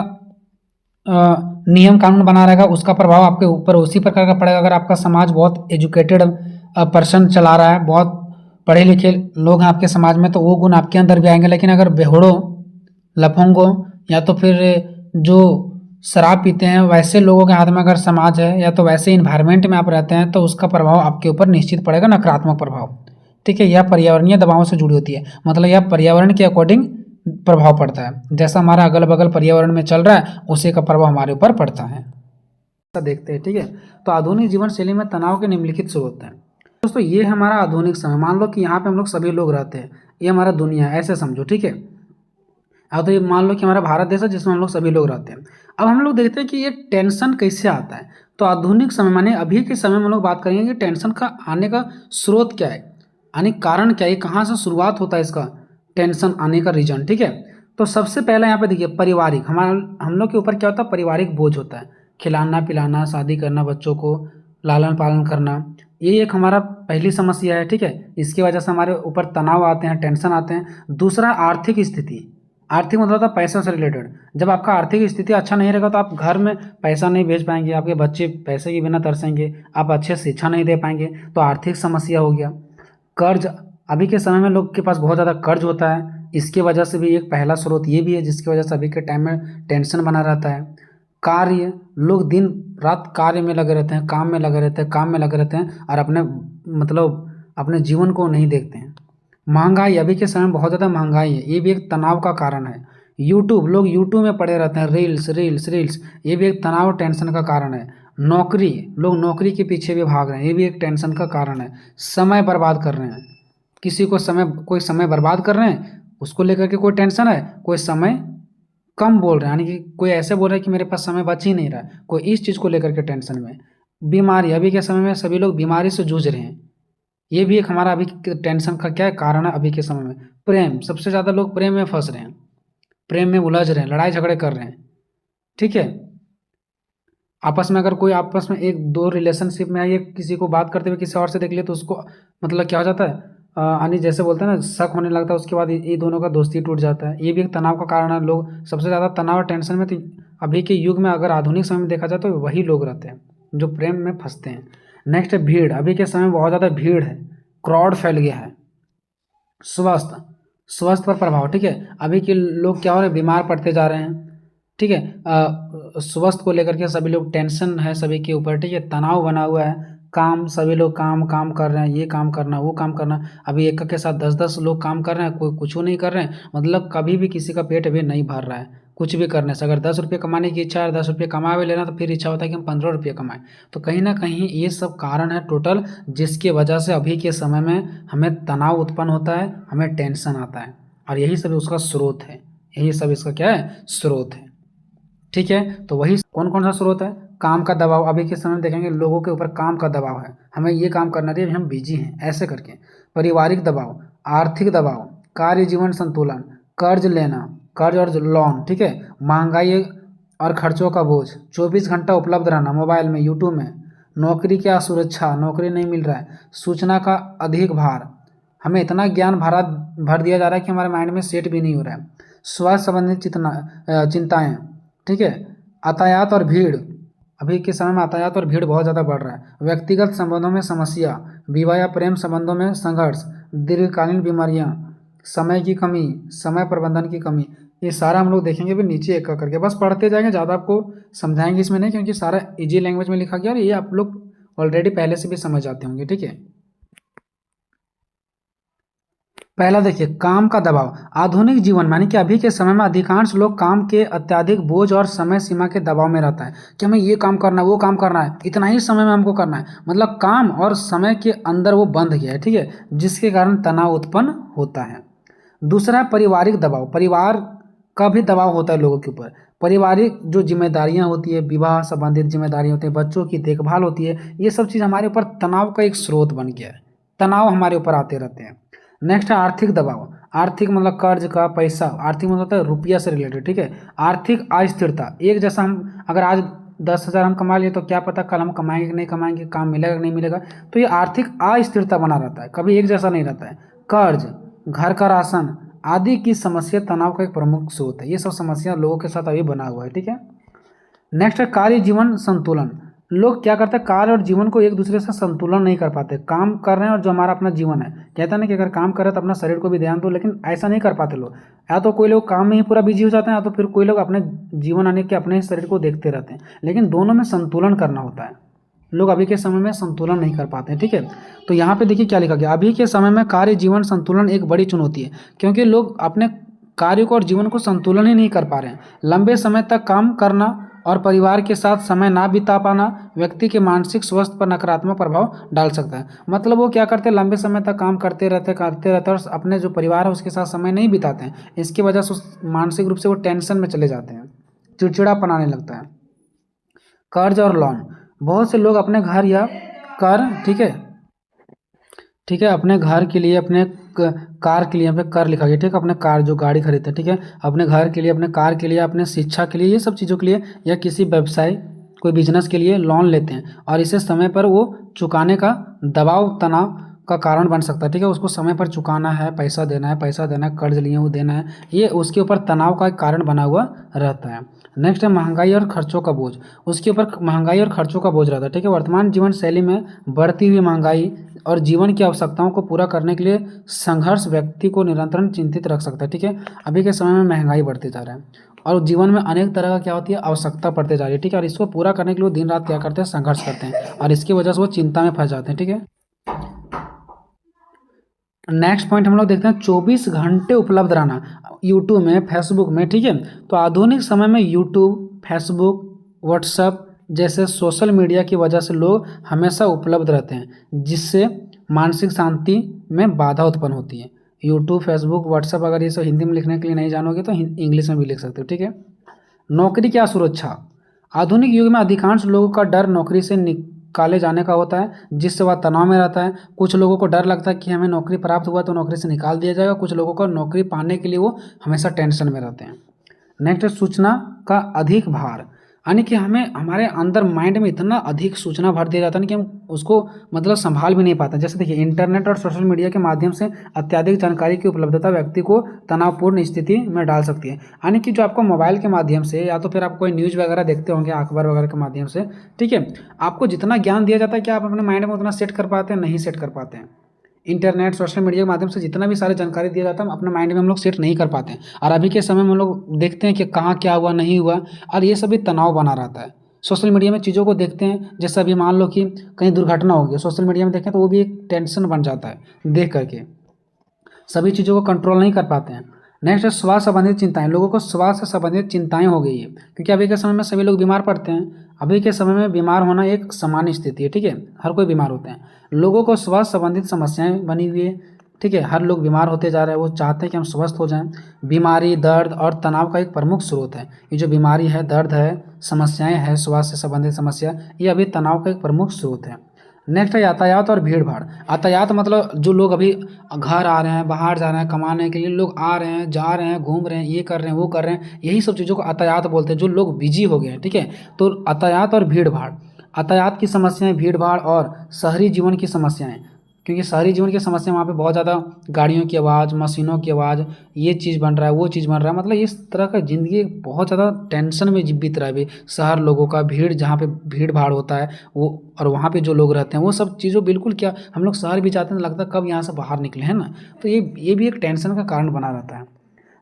नियम कानून बना रहेगा उसका प्रभाव आपके ऊपर उसी प्रकार का पड़ेगा। अगर आपका समाज बहुत एजुकेटेड पर्सन चला रहा है, बहुत पढ़े लिखे लोग हैं आपके समाज में, तो वो गुण आपके अंदर भी आएंगे। लेकिन अगर बेहोड़ों, लफंगों या तो फिर जो शराब पीते हैं वैसे लोगों के हाथ में अगर समाज है या तो वैसे इन्वायरमेंट में आप रहते हैं तो उसका प्रभाव आपके ऊपर निश्चित पड़ेगा, नकारात्मक प्रभाव। ठीक है। यह पर्यावरणीय दबावों से जुड़ी होती है, मतलब यह पर्यावरण के अकॉर्डिंग प्रभाव पड़ता है। जैसा हमारा अगल बगल पर्यावरण में चल रहा है उसी का प्रभाव हमारे ऊपर पड़ता है। ऐसा देखते हैं। ठीक है। तो आधुनिक जीवन शैली में तनाव के निम्नलिखित स्रोत हैं। दोस्तों ये हमारा आधुनिक समय, मान लो कि यहाँ पे हम लोग सभी लोग रहते हैं, ये हमारा दुनिया है ऐसे समझो। ठीक है। अब तो ये मान लो कि हमारा भारत देश है जिसमें हम लोग सभी लोग रहते हैं। अब हम लोग देखते हैं कि ये टेंशन कैसे आता है। तो आधुनिक समय माने अभी के समय में हम लोग बात करेंगे कि टेंशन का आने का स्रोत क्या है, यानी कारण क्या है, कहाँ से शुरुआत होता है इसका टेंशन आने का रीजन। ठीक है। तो सबसे पहले यहाँ पे देखिए पारिवारिक, हम लोग के ऊपर क्या होता है, पारिवारिक बोझ होता है, खिलाना पिलाना, शादी करना, बच्चों को लालन पालन करना, ये एक हमारा पहली समस्या है। ठीक है। इसकी वजह से हमारे ऊपर तनाव आते हैं, टेंशन आते हैं। दूसरा आर्थिक स्थिति, आर्थिक मतलब होता है पैसा से रिलेटेड। जब आपका आर्थिक स्थिति अच्छा नहीं रहेगा तो आप घर में पैसा नहीं भेज पाएंगे, आपके बच्चे पैसे के बिना तरसेंगे, आप अच्छे शिक्षा नहीं दे पाएंगे, तो आर्थिक समस्या हो गया। कर्ज, अभी के समय में लोग के पास बहुत ज़्यादा कर्ज होता है, इसकी वजह से भी एक पहला स्रोत ये भी है जिसकी वजह से अभी के टाइम में टेंशन बना रहता है। कार्य, लोग दिन रात कार्य में लगे रहते हैं, काम में लगे रहते हैं, काम में लगे रहते हैं और अपने मतलब अपने जीवन को नहीं देखते हैं। महंगाई, अभी के समय में बहुत ज़्यादा महंगाई है, ये भी एक तनाव का कारण है। यूट्यूब, लोग यूट्यूब में पड़े रहते हैं, रील्स रील्स रील्स, ये भी एक तनाव टेंशन का कारण है। नौकरी, लोग नौकरी के पीछे भी भाग रहे हैं, ये भी एक टेंशन का कारण है। समय बर्बाद कर रहे हैं, किसी को कोई समय बर्बाद कर रहे हैं उसको लेकर के कोई टेंशन है, कोई समय कम बोल रहे हैं, यानी कि कोई ऐसे बोल रहे हैं कि मेरे पास समय बच ही नहीं रहा है, कोई इस चीज़ को लेकर के टेंशन में। बीमारी, अभी के समय में सभी लोग बीमारी से जूझ रहे हैं, ये भी एक हमारा अभी टेंशन का क्या कारण है अभी के समय में। प्रेम, सबसे ज़्यादा लोग प्रेम में फंस रहे हैं, प्रेम में उलझ रहे हैं, लड़ाई झगड़े कर रहे हैं। ठीक है। आपस में अगर कोई आपस में एक दो रिलेशनशिप में है, ये किसी को बात करते हुए किसी और से देख ले तो उसको मतलब क्या हो जाता है, यानी जैसे बोलते हैं ना शक होने लगता है, उसके बाद ये दोनों का दोस्ती टूट जाता है। ये भी एक तनाव का कारण है। लोग सबसे ज़्यादा तनाव और टेंशन में तो अभी के युग में अगर आधुनिक समय में देखा जाए तो वही लोग रहते हैं जो प्रेम में फंसते हैं। नेक्स्ट है भीड़, अभी के समय में बहुत ज़्यादा भीड़ है, क्राउड फैल गया है। स्वास्थ्य, स्वास्थ्य पर प्रभाव। ठीक है। अभी के लोग क्या हो रहे हैं, बीमार पड़ते जा रहे हैं। ठीक है। स्वास्थ्य को लेकर के सभी लोग टेंशन है सभी के ऊपर। ठीक है। तनाव बना हुआ है, काम, सभी लोग काम काम कर रहे हैं, ये काम करना वो काम करना। अभी एक के साथ 10-10 लोग काम कर रहे हैं, कोई कुछ नहीं कर रहे हैं, मतलब कभी भी किसी का पेट अभी नहीं भर रहा है कुछ भी करने से। अगर 10 रुपये कमाने की इच्छा है, 10 रुपये कमा भी लेना तो फिर इच्छा होता है कि हम 15 रुपये कमाएं। तो कहीं ना कहीं ये सब कारण है टोटल, जिसकी वजह से अभी के समय में हमें तनाव उत्पन्न होता है, हमें टेंशन आता है, और यही सब उसका स्रोत है, यही सब इसका क्या है, स्रोत है। ठीक है। तो वही कौन कौन सा स्रोत है, काम का दबाव, अभी के समय में देखेंगे लोगों के ऊपर काम का दबाव है, हमें ये काम करना चाहिए, हम बिजी हैं ऐसे करके। पारिवारिक दबाव, आर्थिक दबाव, कार्य जीवन संतुलन, कर्ज लेना, कर्ज और लोन। ठीक है। महंगाई और खर्चों का बोझ, 24 घंटा उपलब्ध रहना मोबाइल में, यूट्यूब में, नौकरी की असुरक्षा, नौकरी नहीं मिल रहा है, सूचना का अधिक भार, हमें इतना ज्ञान भर दिया जा रहा है कि हमारे माइंड में सेट भी नहीं हो रहा है। स्वास्थ्य संबंधित चिंताएँ। ठीक है। यातायात और भीड़, अभी के समय में यातायात और भीड़ बहुत ज़्यादा बढ़ रहा है। व्यक्तिगत संबंधों में समस्या, विवाह या प्रेम संबंधों में संघर्ष, दीर्घकालीन बीमारियां, समय की कमी, समय प्रबंधन की कमी, ये सारा हम लोग देखेंगे भी नीचे एक करके, बस पढ़ते जाएंगे, ज़्यादा आपको समझाएंगे इसमें नहीं, क्योंकि सारा इजी लैंग्वेज में लिखा गया और ये आप लोग ऑलरेडी पहले से भी समझ जाते होंगे। ठीक है, पहला देखिए, काम का दबाव। आधुनिक जीवन मानी कि अभी के समय में अधिकांश लोग काम के अत्यधिक बोझ और समय सीमा के दबाव में रहता है कि हमें ये काम करना है, वो काम करना है, इतना ही समय में हमको करना है, मतलब काम और समय के अंदर वो बंध गया है। ठीक है, जिसके कारण तनाव उत्पन्न होता है। दूसरा है पारिवारिक दबाव। परिवार का भी दबाव होता है लोगों के ऊपर। पारिवारिक जो जिम्मेदारियां होती है, विवाह संबंधित जिम्मेदारियां होती है, बच्चों की देखभाल होती है, ये सब चीज़ हमारे ऊपर तनाव का एक स्रोत बन गया है। तनाव हमारे ऊपर आते रहते हैं। नेक्स्ट है आर्थिक दबाव। आर्थिक मतलब कर्ज का पैसा, आर्थिक मतलब होता है रुपया से रिलेटेड। ठीक है, आर्थिक अस्थिरता। एक जैसा हम अगर आज 10,000 हम कमा लिए तो क्या पता कल हम कमाएंगे कि नहीं कमाएंगे, काम मिलेगा कि नहीं मिलेगा, तो ये आर्थिक अस्थिरता बना रहता है, कभी एक जैसा नहीं रहता है। कर्ज, घर का राशन आदि की समस्या तनाव का एक प्रमुख स्रोत है। ये सब समस्या लोगों के साथ अभी बना हुआ है। ठीक है, नेक्स्ट है कार्य जीवन संतुलन। लोग क्या करते हैं, कार्य और जीवन को एक दूसरे से संतुलन नहीं कर पाते। काम कर रहे हैं और जो हमारा अपना जीवन है, कहते हैं ना कि अगर काम कर रहे हैं तो अपना शरीर को भी ध्यान दो, लेकिन ऐसा नहीं कर पाते लोग। या तो कोई लोग काम में ही पूरा बिजी हो जाते हैं, या तो फिर कोई लोग अपने जीवन आने के अपने शरीर को देखते रहते हैं, लेकिन दोनों में संतुलन करना होता है। लोग अभी के समय में संतुलन नहीं कर पाते हैं। ठीक है, तो यहाँ पे देखिए क्या लिखा गया, अभी के समय में कार्य जीवन संतुलन एक बड़ी चुनौती है, क्योंकि लोग अपने कार्य को और जीवन को संतुलन ही नहीं कर पा रहे हैं। लंबे समय तक काम करना और परिवार के साथ समय ना बिता पाना व्यक्ति के मानसिक स्वास्थ्य पर नकारात्मक प्रभाव डाल सकता है। मतलब वो क्या करते हैं, लंबे समय तक काम करते रहते और अपने जो परिवार है उसके साथ समय नहीं बिताते हैं। इसकी वजह से मानसिक रूप से वो टेंशन में चले जाते हैं, चिड़चिड़ापन आने लगता है। कर्ज और लोन। बहुत से लोग अपने घर या कर ठीक है अपने घर के लिए, अपने कार के लिए, यहाँ पे कर लिखा गया। ठीक है, अपने कार जो गाड़ी खरीदते हैं, ठीक है, अपने घर के लिए, अपने कार के लिए, अपने शिक्षा के लिए, ये सब चीज़ों के लिए, या किसी व्यवसाय कोई बिजनेस के लिए लोन लेते हैं और इसे समय पर वो चुकाने का दबाव तनाव का कारण बन सकता है। ठीक है, उसको समय पर चुकाना है, पैसा देना है, कर्ज लिए वो देना है, ये उसके ऊपर तनाव का एक कारण बना हुआ रहता है। नेक्स्ट है महंगाई और खर्चों का बोझ। उसके ऊपर महंगाई और खर्चों का बोझ रहता है। ठीक है, वर्तमान जीवन शैली में बढ़ती हुई महंगाई और जीवन की आवश्यकताओं को पूरा करने के लिए संघर्ष व्यक्ति को निरंतर चिंतित रख सकता है। ठीक है, अभी के समय में महंगाई बढ़ती जा रहा है और जीवन में अनेक तरह का क्या होती है, आवश्यकता पड़ती जा रही है। ठीक है, और इसको पूरा करने के लिए वो दिन रात क्या करते हैं, संघर्ष करते हैं और इसकी वजह से वो चिंता में फंस जाते हैं। ठीक है, नेक्स्ट पॉइंट हम लोग देखते हैं 24 घंटे उपलब्ध रहना यूट्यूब में, फेसबुक में। ठीक है, तो आधुनिक समय में यूट्यूब, फेसबुक, व्हाट्सएप जैसे सोशल मीडिया की वजह से लोग हमेशा उपलब्ध रहते हैं, जिससे मानसिक शांति में बाधा उत्पन्न होती है। यूट्यूब, फेसबुक, व्हाट्सएप, अगर ये सब हिंदी में लिखने के लिए नहीं जानोगे तो इंग्लिश में भी लिख सकते हो। ठीक है, नौकरी क्या सुरक्षा। आधुनिक युग में अधिकांश लोगों का डर नौकरी से निकाले जाने का होता है, जिससे वह तनाव में रहता है। कुछ लोगों को डर लगता है कि हमें नौकरी प्राप्त हुआ तो नौकरी से निकाल दिया जाएगा, कुछ लोगों को नौकरी पाने के लिए वो हमेशा टेंशन में रहते हैं। नेक्स्ट, सूचना का अधिक भार, यानी कि हमें हमारे अंदर माइंड में इतना अधिक सूचना भर दिया जाता है कि हम उसको मतलब संभाल भी नहीं पाते। जैसे देखिए, इंटरनेट और सोशल मीडिया के माध्यम से अत्यधिक जानकारी की उपलब्धता व्यक्ति को तनावपूर्ण स्थिति में डाल सकती है। यानी कि जो आपको मोबाइल के माध्यम से, या तो फिर आप कोई न्यूज़ वगैरह देखते होंगे अखबार वगैरह के माध्यम से, ठीक है, आपको जितना ज्ञान दिया जाता है क्या आप अपने माइंड में उतना सेट कर पाते हैं, नहीं सेट कर पाते हैं। इंटरनेट, सोशल मीडिया के माध्यम से जितना भी सारी जानकारी दिया जाता है, हम अपने माइंड में हम लोग सेट नहीं कर पाते हैं। और अभी के समय में हम लोग देखते हैं कि कहाँ क्या हुआ, नहीं हुआ, और ये सभी तनाव बना रहता है। सोशल मीडिया में चीज़ों को देखते हैं, जैसे अभी मान लो कि कहीं दुर्घटना हो गई, सोशल मीडिया में देखें तो वो भी एक टेंशन बन जाता है देख करके, सभी चीज़ों को कंट्रोल नहीं कर पाते हैं। नेक्स्ट है स्वास्थ्य संबंधित चिंताएं। लोगों को स्वास्थ्य संबंधित चिंताएं हो गई है, क्योंकि अभी के समय में सभी लोग बीमार पड़ते हैं। अभी के समय में बीमार होना एक सामान्य स्थिति है। ठीक है, हर कोई बीमार होते हैं। लोगों को स्वास्थ्य संबंधित समस्याएं बनी हुई है। ठीक है, हर लोग बीमार होते जा रहे हैं, वो चाहते हैं कि हम स्वस्थ हो जाएं। बीमारी, दर्द और तनाव का एक प्रमुख स्रोत है। ये जो बीमारी है, दर्द है, समस्याएं हैं, स्वास्थ्य संबंधित समस्या, ये अभी तनाव का एक प्रमुख स्रोत है। नेक्स्ट है यातायात और भीड़ भाड़। यातायात मतलब जो लोग अभी घर आ रहे हैं, बाहर जा रहे हैं, कमाने के लिए लोग आ रहे हैं, जा रहे हैं, घूम रहे हैं, ये कर रहे हैं, वो कर रहे हैं, यही सब चीज़ों को यातायात बोलते हैं। जो लोग बिजी हो गए हैं, ठीक है, तो यातायात और भीड़ भाड़, यातायात की समस्याएं, भीड़ भाड़ और शहरी जीवन की समस्याएं, क्योंकि शहरी जीवन की समस्या वहाँ पे बहुत ज़्यादा गाड़ियों की आवाज़, मशीनों की आवाज़, ये चीज़ बन रहा है, वो चीज़ बन रहा है, मतलब इस तरह का ज़िंदगी बहुत ज़्यादा टेंशन में बीत रहा है अभी शहर लोगों का। भीड़, जहाँ पे भीड़ भाड़ होता है वो, और वहाँ पे जो लोग रहते हैं वो सब चीज़ों बिल्कुल, क्या हम लोग शहर भी जाते हैं तो लगता है कब यहाँ से बाहर निकले, हैं ना, तो ये भी एक टेंशन का कारण बना रहता है।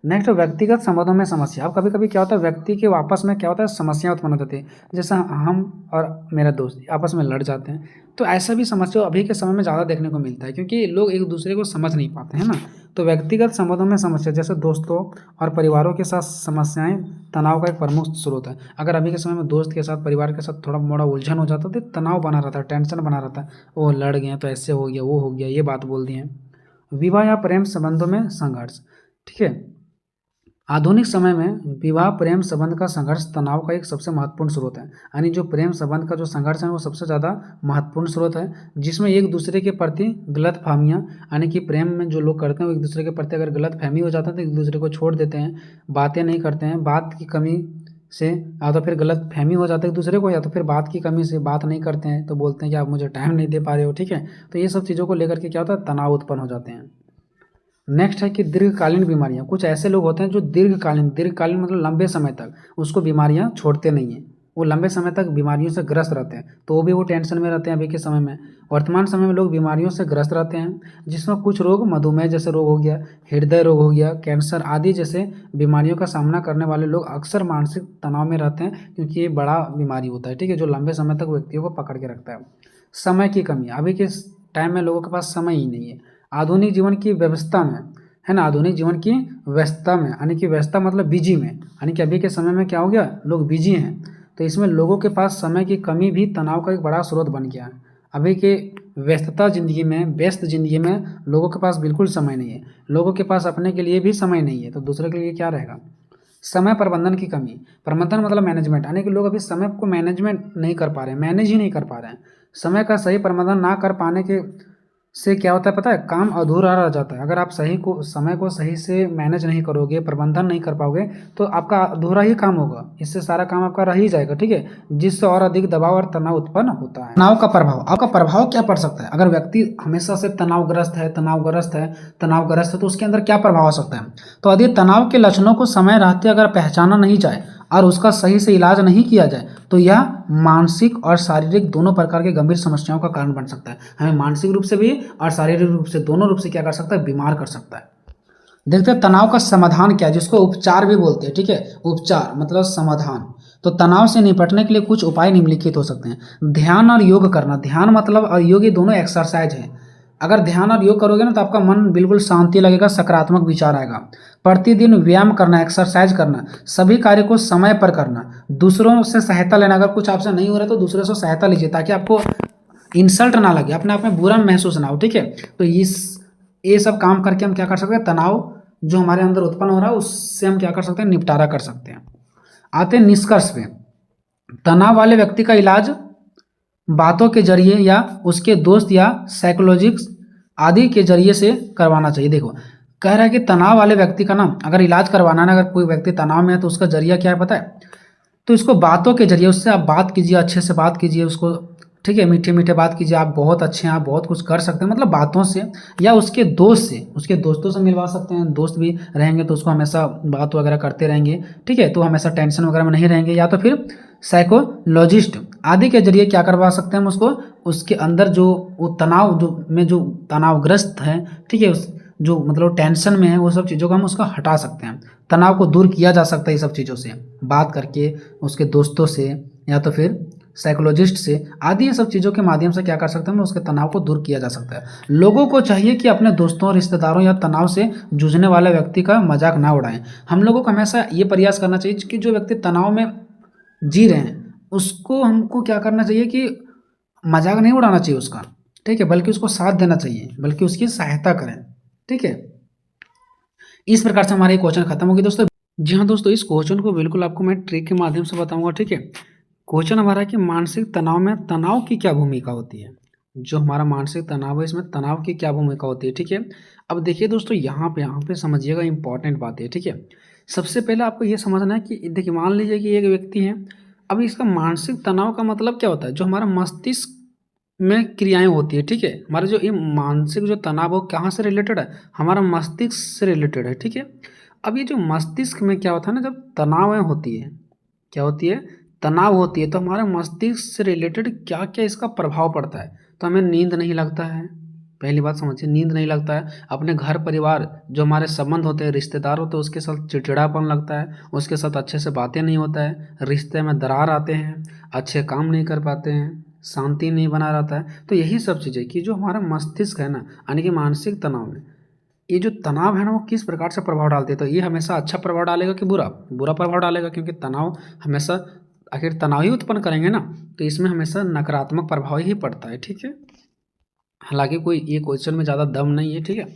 नेक्स्ट व्यक्तिगत संबंधों में समस्या। अब कभी कभी क्या होता है व्यक्ति के आपस में क्या होता है समस्या उत्पन्न हो जाती है, जैसे हम और मेरा दोस्त आपस में लड़ जाते हैं, तो ऐसा भी समस्या अभी के समय में ज़्यादा देखने को मिलता है क्योंकि लोग एक दूसरे को समझ नहीं पाते हैं ना। तो व्यक्तिगत संबंधों में समस्या जैसे दोस्तों और परिवारों के साथ समस्याएं तनाव का एक प्रमुख स्रोत है। अगर अभी के समय में दोस्त के साथ परिवार के साथ थोड़ा मोड़ा उलझन हो जाता है तो तनाव बना रहता है, टेंशन बना रहता है, वो लड़ गए तो ऐसे हो गया, वो हो गया, ये बात बोल दिए। विवाह या प्रेम संबंधों में संघर्ष। ठीक है, आधुनिक समय में विवाह प्रेम संबंध का संघर्ष तनाव का एक सबसे महत्वपूर्ण स्रोत है। यानी जो प्रेम संबंध का जो संघर्ष है वो सबसे ज़्यादा महत्वपूर्ण स्रोत है, जिसमें एक दूसरे के प्रति गलत फहमियाँ, यानी कि प्रेम में जो लोग करते हैं वो एक दूसरे के प्रति अगर गलत फहमी हो जाता है तो एक दूसरे को छोड़ देते हैं, बातें नहीं करते हैं, बात की कमी से या तो फिर गलत फहमी हो जाता है एक दूसरे को, या तो फिर बात की कमी से बात नहीं करते हैं, तो बोलते हैं कि आप मुझे टाइम नहीं दे पा रहे हो। ठीक है, तो ये सब चीज़ों को लेकर के क्या होता है तनाव उत्पन्न हो जाते हैं। नेक्स्ट है कि दीर्घकालीन बीमारियां। कुछ ऐसे लोग होते हैं जो दीर्घकालीन मतलब लंबे समय तक उसको बीमारियां छोड़ते नहीं हैं, वो लंबे समय तक बीमारियों से ग्रस्त रहते हैं, तो वो भी वो टेंशन में रहते हैं। अभी के समय में वर्तमान समय में लोग बीमारियों से ग्रस्त रहते हैं, जिसमें कुछ रोग मधुमेह जैसे रोग हो गया, हृदय रोग हो गया, कैंसर आदि जैसे बीमारियों का सामना करने वाले लोग अक्सर मानसिक तनाव में रहते हैं क्योंकि ये बड़ा बीमारी होता है। ठीक है, जो लंबे समय तक व्यक्तियों को पकड़ के रखता है। समय की कमी। अभी के टाइम में लोगों के पास समय ही नहीं है। आधुनिक जीवन की व्यवस्था में है ना, आधुनिक जीवन की व्यस्तता में, यानी कि व्यस्तता मतलब बिजी में, यानी कि अभी के समय में क्या हो गया लोग बिजी हैं, तो इसमें लोगों के पास समय की कमी भी तनाव का एक बड़ा स्रोत बन गया है। अभी के व्यस्त जिंदगी में लोगों के पास बिल्कुल समय नहीं है, लोगों के पास अपने के लिए भी समय नहीं है, तो दूसरे के लिए क्या रहेगा। समय प्रबंधन की कमी। प्रबंधन मतलब मैनेजमेंट, यानी कि लोग अभी समय को मैनेजमेंट नहीं कर पा रहे हैं, मैनेज ही नहीं कर पा रहे हैं। समय का सही प्रबंधन ना कर पाने के से क्या होता है पता है, काम अधूरा रह जाता है। अगर आप समय को सही से मैनेज नहीं करोगे, प्रबंधन नहीं कर पाओगे, तो आपका अधूरा ही काम होगा, इससे सारा काम आपका रह ही जाएगा। ठीक है, जिससे और अधिक दबाव और तनाव उत्पन्न होता है। तनाव का प्रभाव। आपका प्रभाव क्या पड़ सकता है अगर व्यक्ति हमेशा से तनावग्रस्त है तो उसके अंदर क्या प्रभाव आ सकता है। तो यदि तनाव के लक्षणों को समय रहते अगर पहचाना नहीं जाए और उसका सही से इलाज नहीं किया जाए तो यह मानसिक और शारीरिक दोनों प्रकार के गंभीर समस्याओं का कारण बन सकता है। हमें मानसिक रूप से भी और शारीरिक रूप से, दोनों रूप से क्या कर सकता है, बीमार कर सकता है। देखते हैं तनाव का समाधान क्या है, जिसको उपचार भी बोलते हैं। ठीक है, उपचार मतलब समाधान। तो तनाव से निपटने के लिए कुछ उपाय निम्नलिखित हो सकते हैं। ध्यान और योग करना। ध्यान मतलब और योग ये दोनों एक्सरसाइज है। अगर ध्यान और योग करोगे ना तो आपका मन बिल्कुल शांति लगेगा, सकारात्मक विचार आएगा। प्रतिदिन व्यायाम करना, एक्सरसाइज करना, सभी कार्य को समय पर करना, दूसरों से सहायता लेना। अगर कुछ आपसे नहीं हो रहा है तो दूसरे से सहायता लीजिए ताकि आपको इंसल्ट ना लगे, अपने आप में बुरा महसूस ना हो। ठीक है, तो ये सब काम करके हम क्या कर सकते हैं, तनाव जो हमारे अंदर उत्पन्न हो रहा है उससे हम क्या कर सकते हैं, निपटारा कर सकते हैं। आते हैं निष्कर्ष पे। तनाव वाले व्यक्ति का इलाज बातों के जरिए या उसके दोस्त या साइकोलॉजिस्ट आदि के जरिए से करवाना चाहिए। देखो कह रहा है कि तनाव वाले व्यक्ति का ना अगर इलाज करवाना है, अगर कोई व्यक्ति तनाव में है तो उसका जरिया क्या है पता है, तो इसको बातों के जरिए उससे आप बात कीजिए, अच्छे से बात कीजिए उसको। ठीक है, मीठे मीठे बात कीजिए, आप बहुत अच्छे हैं, आप बहुत कुछ कर सकते हैं, मतलब बातों से, या उसके दोस्त से, उसके दोस्तों से मिलवा सकते हैं। दोस्त भी रहेंगे तो उसको हमेशा बात वगैरह करते रहेंगे। ठीक है, तो हमेशा टेंशन वगैरह में नहीं रहेंगे। या तो फिर साइकोलॉजिस्ट आदि के जरिए क्या करवा सकते हैं हम उसको, उसके अंदर जो वो तनाव जो तनावग्रस्त है, ठीक है, उस जो मतलब टेंशन में है, वो सब चीज़ों को हम उसका हटा सकते हैं। तनाव को दूर किया जा सकता है ये सब चीज़ों से, बात करके, उसके दोस्तों से या तो फिर साइकोलॉजिस्ट से आदि, ये सब चीज़ों के माध्यम से क्या कर सकते हैं, उसके तनाव को दूर किया जा सकता है। लोगों को चाहिए कि अपने दोस्तों, रिश्तेदारों या तनाव से जूझने वाले व्यक्ति का मजाक ना उड़ाएं। हम लोगों को हमेशा ये प्रयास करना चाहिए कि जो व्यक्ति तनाव में जी रहे हैं उसको हमको क्या करना चाहिए कि मजाक नहीं उड़ाना चाहिए उसका। ठीक है, बल्कि उसको साथ देना चाहिए, बल्कि उसकी सहायता करें। ठीक है, इस प्रकार से हमारे क्वेश्चन खत्म हो गए दोस्तों। जी हाँ दोस्तों, इस क्वेश्चन को बिल्कुल आपको मैं ट्रिक के माध्यम से बताऊंगा। ठीक है, क्वेश्चन हमारा है कि मानसिक तनाव में तनाव की क्या भूमिका होती है। जो हमारा मानसिक तनाव है इसमें तनाव की क्या भूमिका होती है। ठीक है, अब देखिए दोस्तों, यहाँ पे समझिएगा, इंपॉर्टेंट बात है। ठीक है, सबसे पहले आपको ये समझना है कि देखिए मान लीजिए कि एक व्यक्ति है, अब इसका मानसिक तनाव का मतलब क्या होता है, जो हमारा मस्तिष्क में क्रियाएं होती है। ठीक है, हमारा जो ये मानसिक जो तनाव है कहाँ से रिलेटेड है, हमारा मस्तिष्क से रिलेटेड है। ठीक है, अब ये जो मस्तिष्क में क्या होता है ना, जब तनाव होती है, क्या होती है, तनाव होती है, तो हमारे मस्तिष्क से रिलेटेड क्या क्या इसका प्रभाव पड़ता है। तो हमें नींद नहीं लगता है, पहली बात समझिए, नींद नहीं लगता है, अपने घर परिवार जो हमारे संबंध होते हैं, रिश्तेदार होते हैं, उसके साथ चिड़चिड़ापन लगता है, उसके साथ अच्छे से बातें नहीं होता है, रिश्ते में दरार आते हैं, अच्छे काम नहीं कर पाते हैं, शांति नहीं बना रहता है। तो यही सब चीज़ें कि जो हमारा मस्तिष्क है ना, यानी कि मानसिक तनाव में ये जो तनाव है ना वो किस प्रकार से प्रभाव डालते हैं। तो ये हमेशा अच्छा प्रभाव डालेगा कि बुरा बुरा प्रभाव डालेगा, क्योंकि तनाव हमेशा आखिर तनाव ही उत्पन्न करेंगे ना, तो इसमें हमेशा नकारात्मक प्रभाव ही पड़ता है। ठीक है, हालांकि कोई ये क्वेश्चन में ज़्यादा दम नहीं है। ठीक है,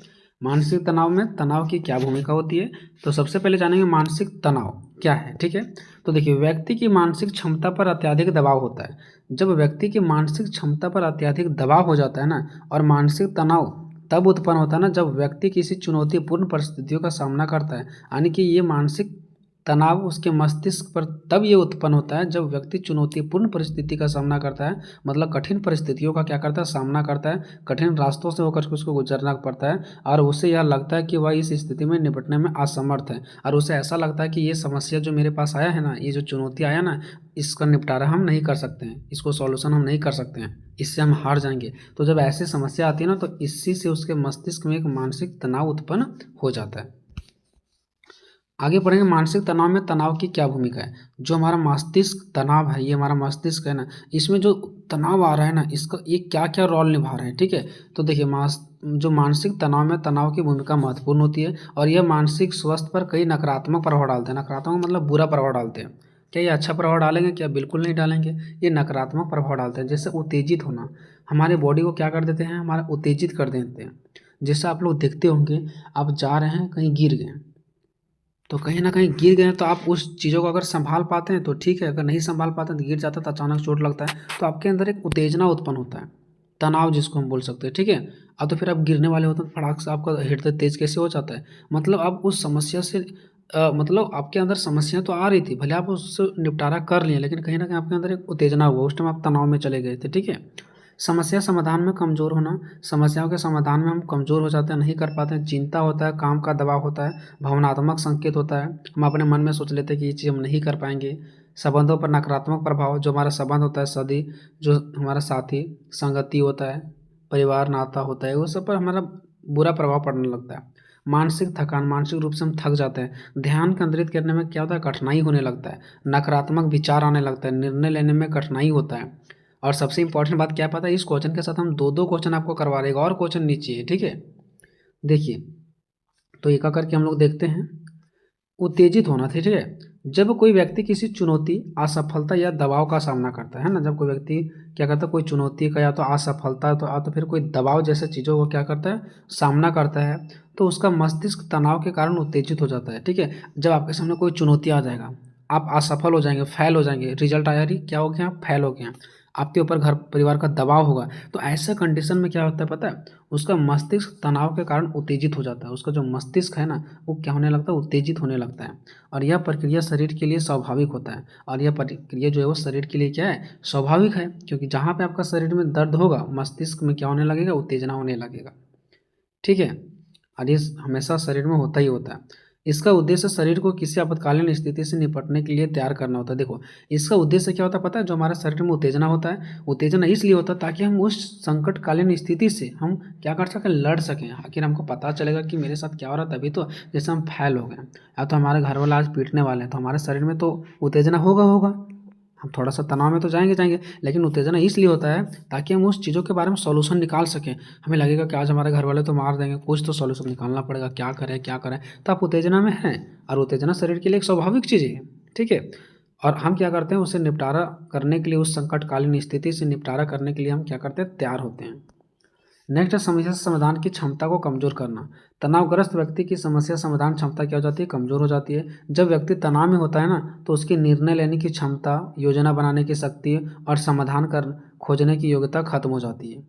मानसिक तनाव में तनाव की क्या भूमिका होती है, तो सबसे पहले जानेंगे मानसिक तनाव क्या है। ठीक है, तो देखिए, व्यक्ति की मानसिक क्षमता पर अत्यधिक दबाव होता है। जब व्यक्ति की मानसिक क्षमता पर अत्यधिक दबाव हो जाता है ना, और मानसिक तनाव तब उत्पन्न होता है ना जब व्यक्ति किसी चुनौतीपूर्ण परिस्थितियों का सामना करता है, यानी कि ये मानसिक तनाव उसके मस्तिष्क पर तब ये उत्पन्न होता है जब व्यक्ति चुनौतीपूर्ण परिस्थिति का सामना करता है, मतलब कठिन परिस्थितियों का क्या करता है, सामना करता है, कठिन रास्तों से होकर के उसको गुजरना पड़ता है, और उसे यह लगता है कि वह इस स्थिति में निपटने में असमर्थ है, और उसे ऐसा लगता है कि ये समस्या जो मेरे पास आया है ना, ये जो चुनौती आया ना, इसका निपटारा हम नहीं कर सकते हैं, इसको सॉल्यूशन हम नहीं कर सकते हैं, इससे हम हार जाएंगे। तो जब ऐसी समस्या आती है ना, तो इसी से उसके मस्तिष्क में एक मानसिक तनाव उत्पन्न हो जाता है। आगे बढ़ेंगे, मानसिक तनाव में तनाव की क्या भूमिका है। जो हमारा मस्तिष्क तनाव है, ये हमारा मस्तिष्क है ना, इसमें जो तनाव आ रहा है ना, इसका ये क्या क्या रोल निभा रहा है। ठीक है, तो देखिए, जो मानसिक तनाव में तनाव की भूमिका महत्वपूर्ण होती है, और यह मानसिक स्वास्थ्य पर कई नकारात्मक प्रभाव डालते हैं। नकारात्मक मतलब बुरा प्रभाव डालते हैं। क्या ये अच्छा प्रभाव डालेंगे? क्या बिल्कुल नहीं डालेंगे, ये नकारात्मक प्रभाव डालते हैं। जैसे उत्तेजित होना, हमारे बॉडी को क्या कर देते हैं, हमारा उत्तेजित कर देते हैं। जैसे आप लोग देखते होंगे, आप जा रहे हैं, कहीं गिर गए, तो कहीं ना कहीं गिर गए, तो आप उस चीज़ों को अगर संभाल पाते हैं तो ठीक है, अगर नहीं संभाल पाते हैं तो गिर जाता है, तो अचानक चोट लगता है, तो आपके अंदर एक उत्तेजना उत्पन्न होता है, तनाव जिसको हम बोल सकते हैं। ठीक है, अब तो फिर आप गिरने वाले होते हैं, फटाक से आपका हृदय तेज कैसे हो जाता है, मतलब आप उस समस्या से मतलब आपके अंदर समस्या तो आ रही थी, भले आप उससे निपटारा कर लिए, लेकिन कहीं ना कहीं आपके अंदर एक उत्तेजना हुआ, उस टाइम आप तनाव में चले गए थे। ठीक है, समस्या समाधान में कमज़ोर होना, समस्याओं के समाधान में हम कमज़ोर हो जाते हैं, नहीं कर पाते हैं, चिंता होता है, काम का दबाव होता है, भावनात्मक संकेत होता है, हम अपने मन में सोच लेते हैं कि ये चीज़ हम नहीं कर पाएंगे। संबंधों पर नकारात्मक प्रभाव, जो हमारा संबंध होता है, सदी जो हमारा साथी संगति होता है, परिवार नाता होता है, वो सब पर हमारा बुरा प्रभाव पड़ने लगता है। मानसिक थकान, मानसिक रूप से हम थक जाते हैं, ध्यान केंद्रित करने में क्या होता है, कठिनाई होने लगता है, नकारात्मक विचार आने लगता है, निर्णय लेने में कठिनाई होता है। और सबसे इंपॉर्टेंट बात क्या पता है, इस क्वेश्चन के साथ हम दो दो क्वेश्चन आपको करवा देगा, और क्वेश्चन नीचे है। ठीक है, देखिए, तो एक करके हम लोग देखते हैं। उत्तेजित होना, ठीक है, जब कोई व्यक्ति किसी चुनौती, असफलता या दबाव का सामना करता है ना, जब कोई व्यक्ति क्या करता है, कोई चुनौती का या तो असफलता तो फिर कोई दबाव जैसे चीज़ों को क्या करता है, सामना करता है, तो उसका मस्तिष्क तनाव के कारण उत्तेजित हो जाता है। ठीक है, जब आपके सामने कोई चुनौती आ जाएगा, आप असफल हो जाएंगे, फेल हो जाएंगे, रिजल्ट आया रही क्या हो गया, फेल हो गया, आपके ऊपर घर परिवार का दबाव होगा, तो ऐसा कंडीशन में क्या होता है पता है, उसका मस्तिष्क तनाव के कारण उत्तेजित हो जाता है, उसका जो मस्तिष्क है ना, वो क्या होने लगता है, उत्तेजित होने लगता है। और यह प्रक्रिया शरीर के लिए स्वाभाविक होता है, और यह प्रक्रिया जो है वो शरीर के लिए क्या है, स्वाभाविक है, क्योंकि जहाँ पे आपका शरीर में दर्द होगा, मस्तिष्क में क्या होने लगेगा, उत्तेजना होने लगेगा। ठीक है, और ये हमेशा शरीर में होता ही होता है। इसका उद्देश्य शरीर को किसी आपातकालीन स्थिति से निपटने के लिए तैयार करना होता है। देखो, इसका उद्देश्य क्या होता है पता है, जो हमारे शरीर में उत्तेजना होता है, उत्तेजना इसलिए होता है ताकि हम उस संकटकालीन स्थिति से हम क्या कर सकें, लड़ सकें। आखिर हमको पता चलेगा कि मेरे साथ क्या हो रहा है, तभी तो, जैसे हम फैल हो गए या तो हमारे घर वाले आज पीटने वाले हैं, तो हमारे शरीर में तो उत्तेजना होगा, हम थोड़ा सा तनाव में तो जाएंगे, लेकिन उत्तेजना इसलिए होता है ताकि हम उस चीज़ों के बारे में सॉल्यूशन निकाल सकें। हमें लगेगा कि आज हमारे घर वाले तो मार देंगे, कुछ तो सॉल्यूशन निकालना पड़ेगा, क्या करें, तो आप उत्तेजना में हैं, और उत्तेजना शरीर के लिए एक स्वाभाविक चीज़ है। ठीक है, और हम क्या करते हैं, उसे निपटारा करने के लिए, उस संकटकालीन स्थिति से निपटारा करने के लिए हम क्या करते हैं, तैयार होते हैं। नेक्स्ट है समस्या समाधान की क्षमता को कमजोर करना। तनावग्रस्त व्यक्ति की समस्या समाधान क्षमता क्या हो जाती है, कमजोर हो जाती है। जब व्यक्ति तनाव में होता है ना, तो उसकी निर्णय लेने की क्षमता, योजना बनाने की शक्ति और समाधान कर खोजने की योग्यता खत्म हो जाती है।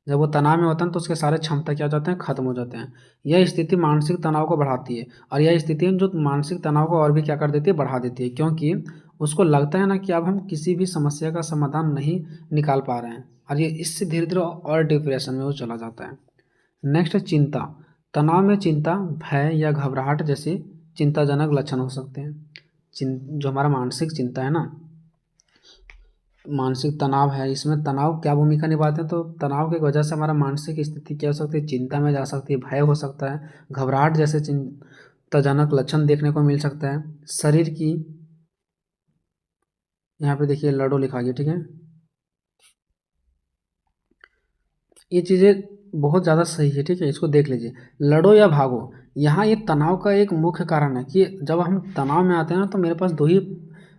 जब वो तनाव में होता है तो उसके सारे क्षमता क्या हो जाते हैं, खत्म हो जाते हैं। यह स्थिति मानसिक तनाव को बढ़ाती है, और यह स्थिति जो मानसिक तनाव को और भी क्या कर देती है, बढ़ा देती है, क्योंकि उसको लगता है ना कि अब हम किसी भी समस्या का समाधान नहीं निकाल पा रहे हैं, और ये इससे धीरे धीरे और डिप्रेशन में वो चला जाता है। नेक्स्ट है चिंता। तनाव में चिंता, भय या घबराहट जैसे चिंताजनक लक्षण हो सकते हैं। जो हमारा मानसिक चिंता है ना, मानसिक तनाव है, इसमें तनाव क्या भूमिका निभाते हैं, तो तनाव की वजह से हमारा मानसिक स्थिति क्या हो सकती है, चिंता में जा सकती है, भय हो सकता है, घबराहट जैसे चिंताजनक लक्षण देखने को मिल सकता है। शरीर की, यहाँ पे देखिए लडो लिखा गया, ठीक है, ये चीज़ें बहुत ज़्यादा सही है, ठीक है, इसको देख लीजिए। लड़ो या भागो, यहाँ ये तनाव का एक मुख्य कारण है कि जब हम तनाव में आते हैं ना, तो मेरे पास दो ही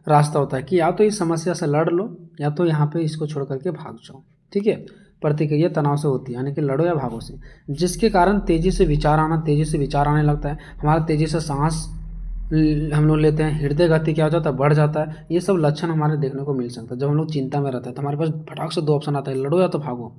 रास्ता होता है कि या तो इस समस्या से लड़ लो या तो यहाँ पे इसको छोड़ करके भाग जाओ, ठीक है। प्रतिक्रिया तनाव से होती है, यानी कि लड़ो या भागो से, जिसके कारण तेज़ी से विचार आने लगता है, हमारा तेज़ी से सांस हम लोग लेते हैं, हृदय गति क्या हो जाता है, बढ़ जाता है। ये सब लक्षण हमारे देखने को मिल सकता है। जब हम लोग चिंता में रहते हैं तो हमारे पास फटाक से दो ऑप्शन आता है, लड़ो या तो भागो,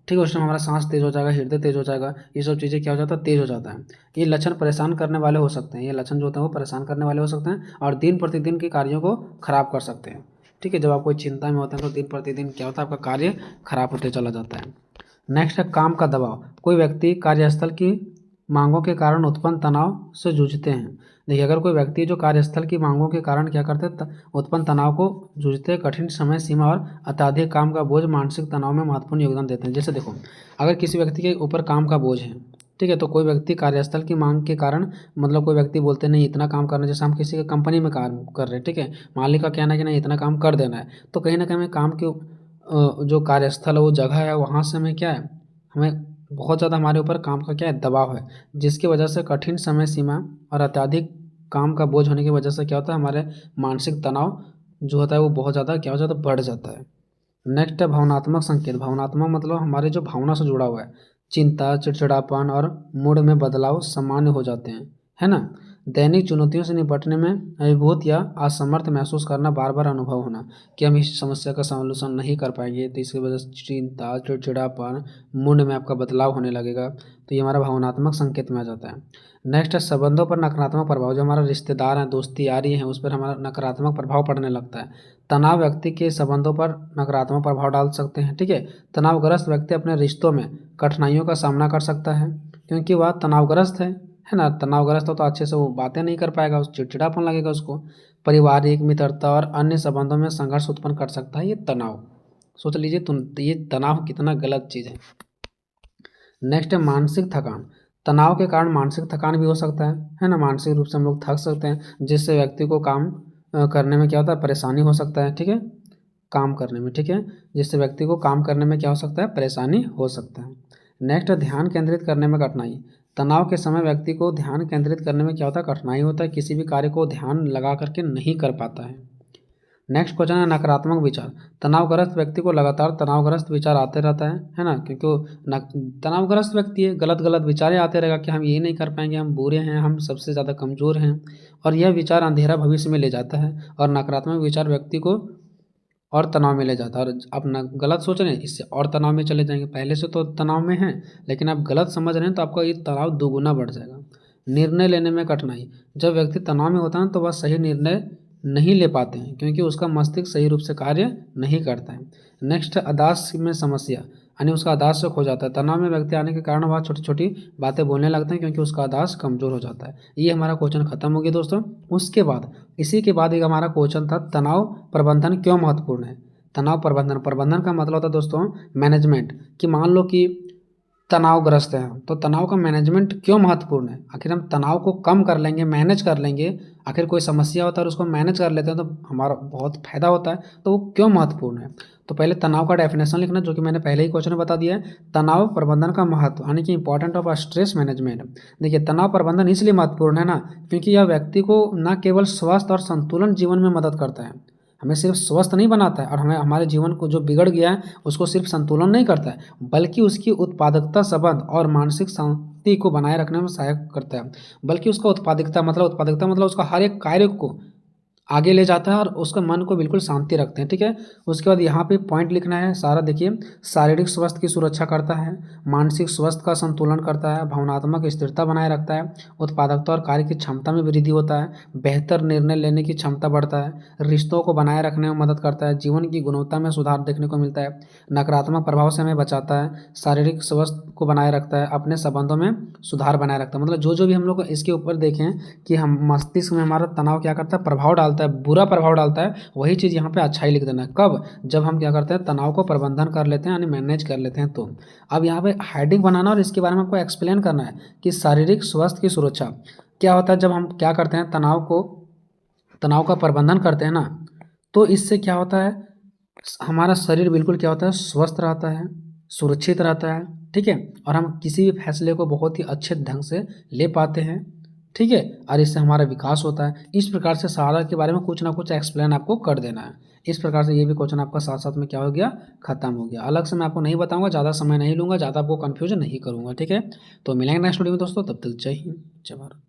ठीक है। उस टाइम हमारा सांस तेज़ हो जाएगा, हृदय तेज़ हो जाएगा, ये सब चीज़ें क्या हो जाता है, तेज़ हो जाता है। ये लक्षण परेशान करने वाले हो सकते हैं, ये लक्षण जो होते हैं वो परेशान करने वाले हो सकते हैं और दिन प्रतिदिन के कार्यों को खराब कर सकते हैं, ठीक है। जब आप कोई चिंता में होते हैं तो दिन प्रतिदिन क्या होता है, आपका कार्य खराब होते चला जाता है। नेक्स्ट है काम का दबाव। कोई व्यक्ति कार्यस्थल की मांगों के कारण उत्पन्न तनाव से जूझते हैं। देखिए, अगर कोई व्यक्ति जो कार्यस्थल की मांगों के कारण क्या करते हैं, उत्पन्न तनाव को जूझते हैं, कठिन समय सीमा और अत्यधिक काम का बोझ मानसिक तनाव में महत्वपूर्ण योगदान देते हैं। जैसे देखो, अगर किसी व्यक्ति के ऊपर काम का बोझ है, ठीक है, तो कोई व्यक्ति कार्यस्थल की मांग के कारण, मतलब कोई व्यक्ति बोलते नहीं इतना काम करना, जैसे हम किसी के कंपनी में काम कर रहे हैं, ठीक है, मालिक का कहना है कि नहीं इतना काम कर देना है, तो कहीं ना कहीं हमें काम के जो कार्यस्थल है, वो जगह है, वहाँ से हमें क्या है, हमें बहुत ज़्यादा हमारे ऊपर काम का क्या है, दबाव है, जिसकी वजह से कठिन समय सीमा और अत्यधिक काम का बोझ होने की वजह से क्या होता है, हमारे मानसिक तनाव जो होता है वो बहुत ज़्यादा क्या हो जाता है, बढ़ जाता है। नेक्स्ट है भावनात्मक संकेत। भावनात्मक मतलब हमारे जो भावना से जुड़ा हुआ है, चिंता, चिड़चिड़ापन और मूड में बदलाव सामान्य हो जाते हैं, है ना। दैनिक चुनौतियों से निपटने में अभिभूत या असमर्थ महसूस करना, बार बार अनुभव होना कि हम इस समस्या का सॉल्यूशन नहीं कर पाएंगे, तो इसकी वजह से चिंता, चिड़चिड़ापन, मूड में आपका बदलाव होने लगेगा, तो ये हमारा भावनात्मक संकेत में आ जाता है। नेक्स्ट है संबंधों पर नकारात्मक प्रभाव। जो हमारा रिश्तेदार हैं, दोस्ती यारी हैं, उस पर हमारा नकारात्मक प्रभाव पड़ने लगता है। तनाव व्यक्ति के संबंधों पर नकारात्मक प्रभाव डाल सकते हैं, ठीक है। तनावग्रस्त व्यक्ति अपने रिश्तों में कठिनाइयों का सामना कर सकता है, क्योंकि वह तनावग्रस्त है ना। तनावग्रस्त हो तो अच्छे से वो बातें नहीं कर पाएगा, उस चिड़चिड़ापन लगेगा उसको। पारिवारिक, मित्रता और अन्य संबंधों में संघर्ष उत्पन्न कर सकता है ये तनाव। सोच लीजिए ये तनाव कितना गलत चीज़ है। नेक्स्ट है मानसिक थकान। तनाव के कारण मानसिक थकान भी हो सकता है ना। मानसिक रूप से हम लोग थक सकते हैं, जिससे व्यक्ति को काम करने में क्या होता है, परेशानी हो सकता है, ठीक है, काम करने में, ठीक है, जिससे व्यक्ति को काम करने में क्या हो सकता है, परेशानी हो सकता है। नेक्स्ट है ध्यान केंद्रित करने में कठिनाई। तनाव के समय व्यक्ति को ध्यान केंद्रित करने में क्या होता है, कठिनाई होता है, किसी भी कार्य को ध्यान लगा करके नहीं कर पाता है। नेक्स्ट क्वेश्चन है नकारात्मक विचार। तनावग्रस्त व्यक्ति को लगातार तनावग्रस्त विचार आते रहता है ना, क्योंकि वो तनावग्रस्त व्यक्ति है, गलत गलत विचार आते रहेगा कि हम ये नहीं कर पाएंगे, हम बुरे हैं, हम सबसे ज़्यादा कमज़ोर हैं, और यह विचार अंधेरा भविष्य में ले जाता है। और नकारात्मक विचार व्यक्ति को और तनाव में ले जाता है, और आप गलत सोच रहे हैं, इससे और तनाव में चले जाएंगे। पहले से तो तनाव में हैं, लेकिन आप गलत समझ रहे हैं तो आपका ये तनाव दोगुना बढ़ जाएगा। निर्णय लेने में कठिनाई। जब व्यक्ति तनाव में होता है तो वह सही निर्णय नहीं ले पाते हैं, क्योंकि उसका मस्तिष्क सही रूप से कार्य नहीं करता है। नेक्स्ट, अदास में समस्या, यानी उसका अदास से खो जाता है। तनाव में व्यक्ति आने के कारण वह छोटी छोटी बातें बोलने लगते हैं, क्योंकि उसका अदास कमज़ोर हो जाता है। ये हमारा क्वेश्चन खत्म हो गया दोस्तों। उसके बाद इसी के बाद एक हमारा क्वेश्चन था, तनाव प्रबंधन क्यों महत्वपूर्ण है। तनाव प्रबंधन का मतलब होता है दोस्तों मैनेजमेंट, कि मान लो कि तनावग्रस्त हैं तो तनाव का मैनेजमेंट क्यों महत्वपूर्ण है। आखिर हम तनाव को कम कर लेंगे, मैनेज कर लेंगे, आखिर कोई समस्या होता है और उसको मैनेज कर लेते हैं तो हमारा बहुत फायदा होता है, तो वो क्यों महत्वपूर्ण है। तो पहले तनाव का डेफिनेशन लिखना, जो कि मैंने पहले ही क्वेश्चन में बता दिया है। तनाव प्रबंधन का महत्व, यानी कि इंपॉर्टेंट ऑफ स्ट्रेस मैनेजमेंट। देखिए, तनाव प्रबंधन इसलिए महत्वपूर्ण है ना, क्योंकि यह व्यक्ति को न केवल स्वस्थ और संतुलन जीवन में मदद करता है, हमें सिर्फ स्वस्थ नहीं बनाता है, और हमें हमारे जीवन को जो बिगड़ गया है उसको सिर्फ संतुलन नहीं करता है, बल्कि उसकी उत्पादकता, संबंध और मानसिक शांति को बनाए रखने में सहायक करता है। बल्कि उसका उत्पादकता मतलब उसका हर एक कार्य को आगे ले जाता है और उसके मन को बिल्कुल शांति रखते हैं, ठीक है। उसके बाद यहाँ पे पॉइंट लिखना है सारा। देखिए, शारीरिक स्वास्थ्य की सुरक्षा करता है, मानसिक स्वास्थ्य का संतुलन करता है, भावनात्मक स्थिरता बनाए रखता है, उत्पादकता और कार्य की क्षमता में वृद्धि होता है, बेहतर निर्णय लेने की क्षमता बढ़ता है, रिश्तों को बनाए रखने में मदद करता है, जीवन की गुणवत्ता में सुधार देखने को मिलता है, नकारात्मक प्रभाव से हमें बचाता है, शारीरिक स्वास्थ्य को बनाए रखता है, अपने संबंधों में सुधार बनाए रखता है। मतलब जो भी हम लोग इसके ऊपर देखें कि हम मस्तिष्क में हमारा तनाव क्या करता है, प्रभाव डालता डालता है, बुरा प्रभाव डालता है, वही चीज़ यहाँ पे अच्छा ही लिख देना है। कब? जब हम क्या करते हैं, तनाव को प्रबंधन कर लेते हैं यानी मैनेज कर लेते हैं तो। अब यहाँ पे हेडिंग बनाना और इसके बारे में आपको एक्सप्लेन करना है कि शारीरिक स्वास्थ्य की सुरक्षा क्या होता है। जब हम क्या करते हैं, तनाव का प्रबंधन करते हैं ना, तो इससे क्या होता है, हमारा शरीर बिल्कुल क्या होता है, स्वस्थ रहता है, सुरक्षित रहता है, ठीक है, और हम किसी भी फैसले को बहुत ही अच्छे ढंग से ले पाते हैं, ठीक है, और इससे हमारा विकास होता है। इस प्रकार से सारा के बारे में कुछ ना कुछ एक्सप्लेन आपको कर देना है। इस प्रकार से ये भी क्वेश्चन आपका साथ साथ में क्या हो गया, खत्म हो गया। अलग से मैं आपको नहीं बताऊंगा, ज़्यादा समय नहीं लूँगा, ज़्यादा आपको कन्फ्यूजन नहीं करूँगा, ठीक है। तो मिलेंगे नेक्स्ट वीडियो में दोस्तों, तब तक जय हिंद, जय भारत।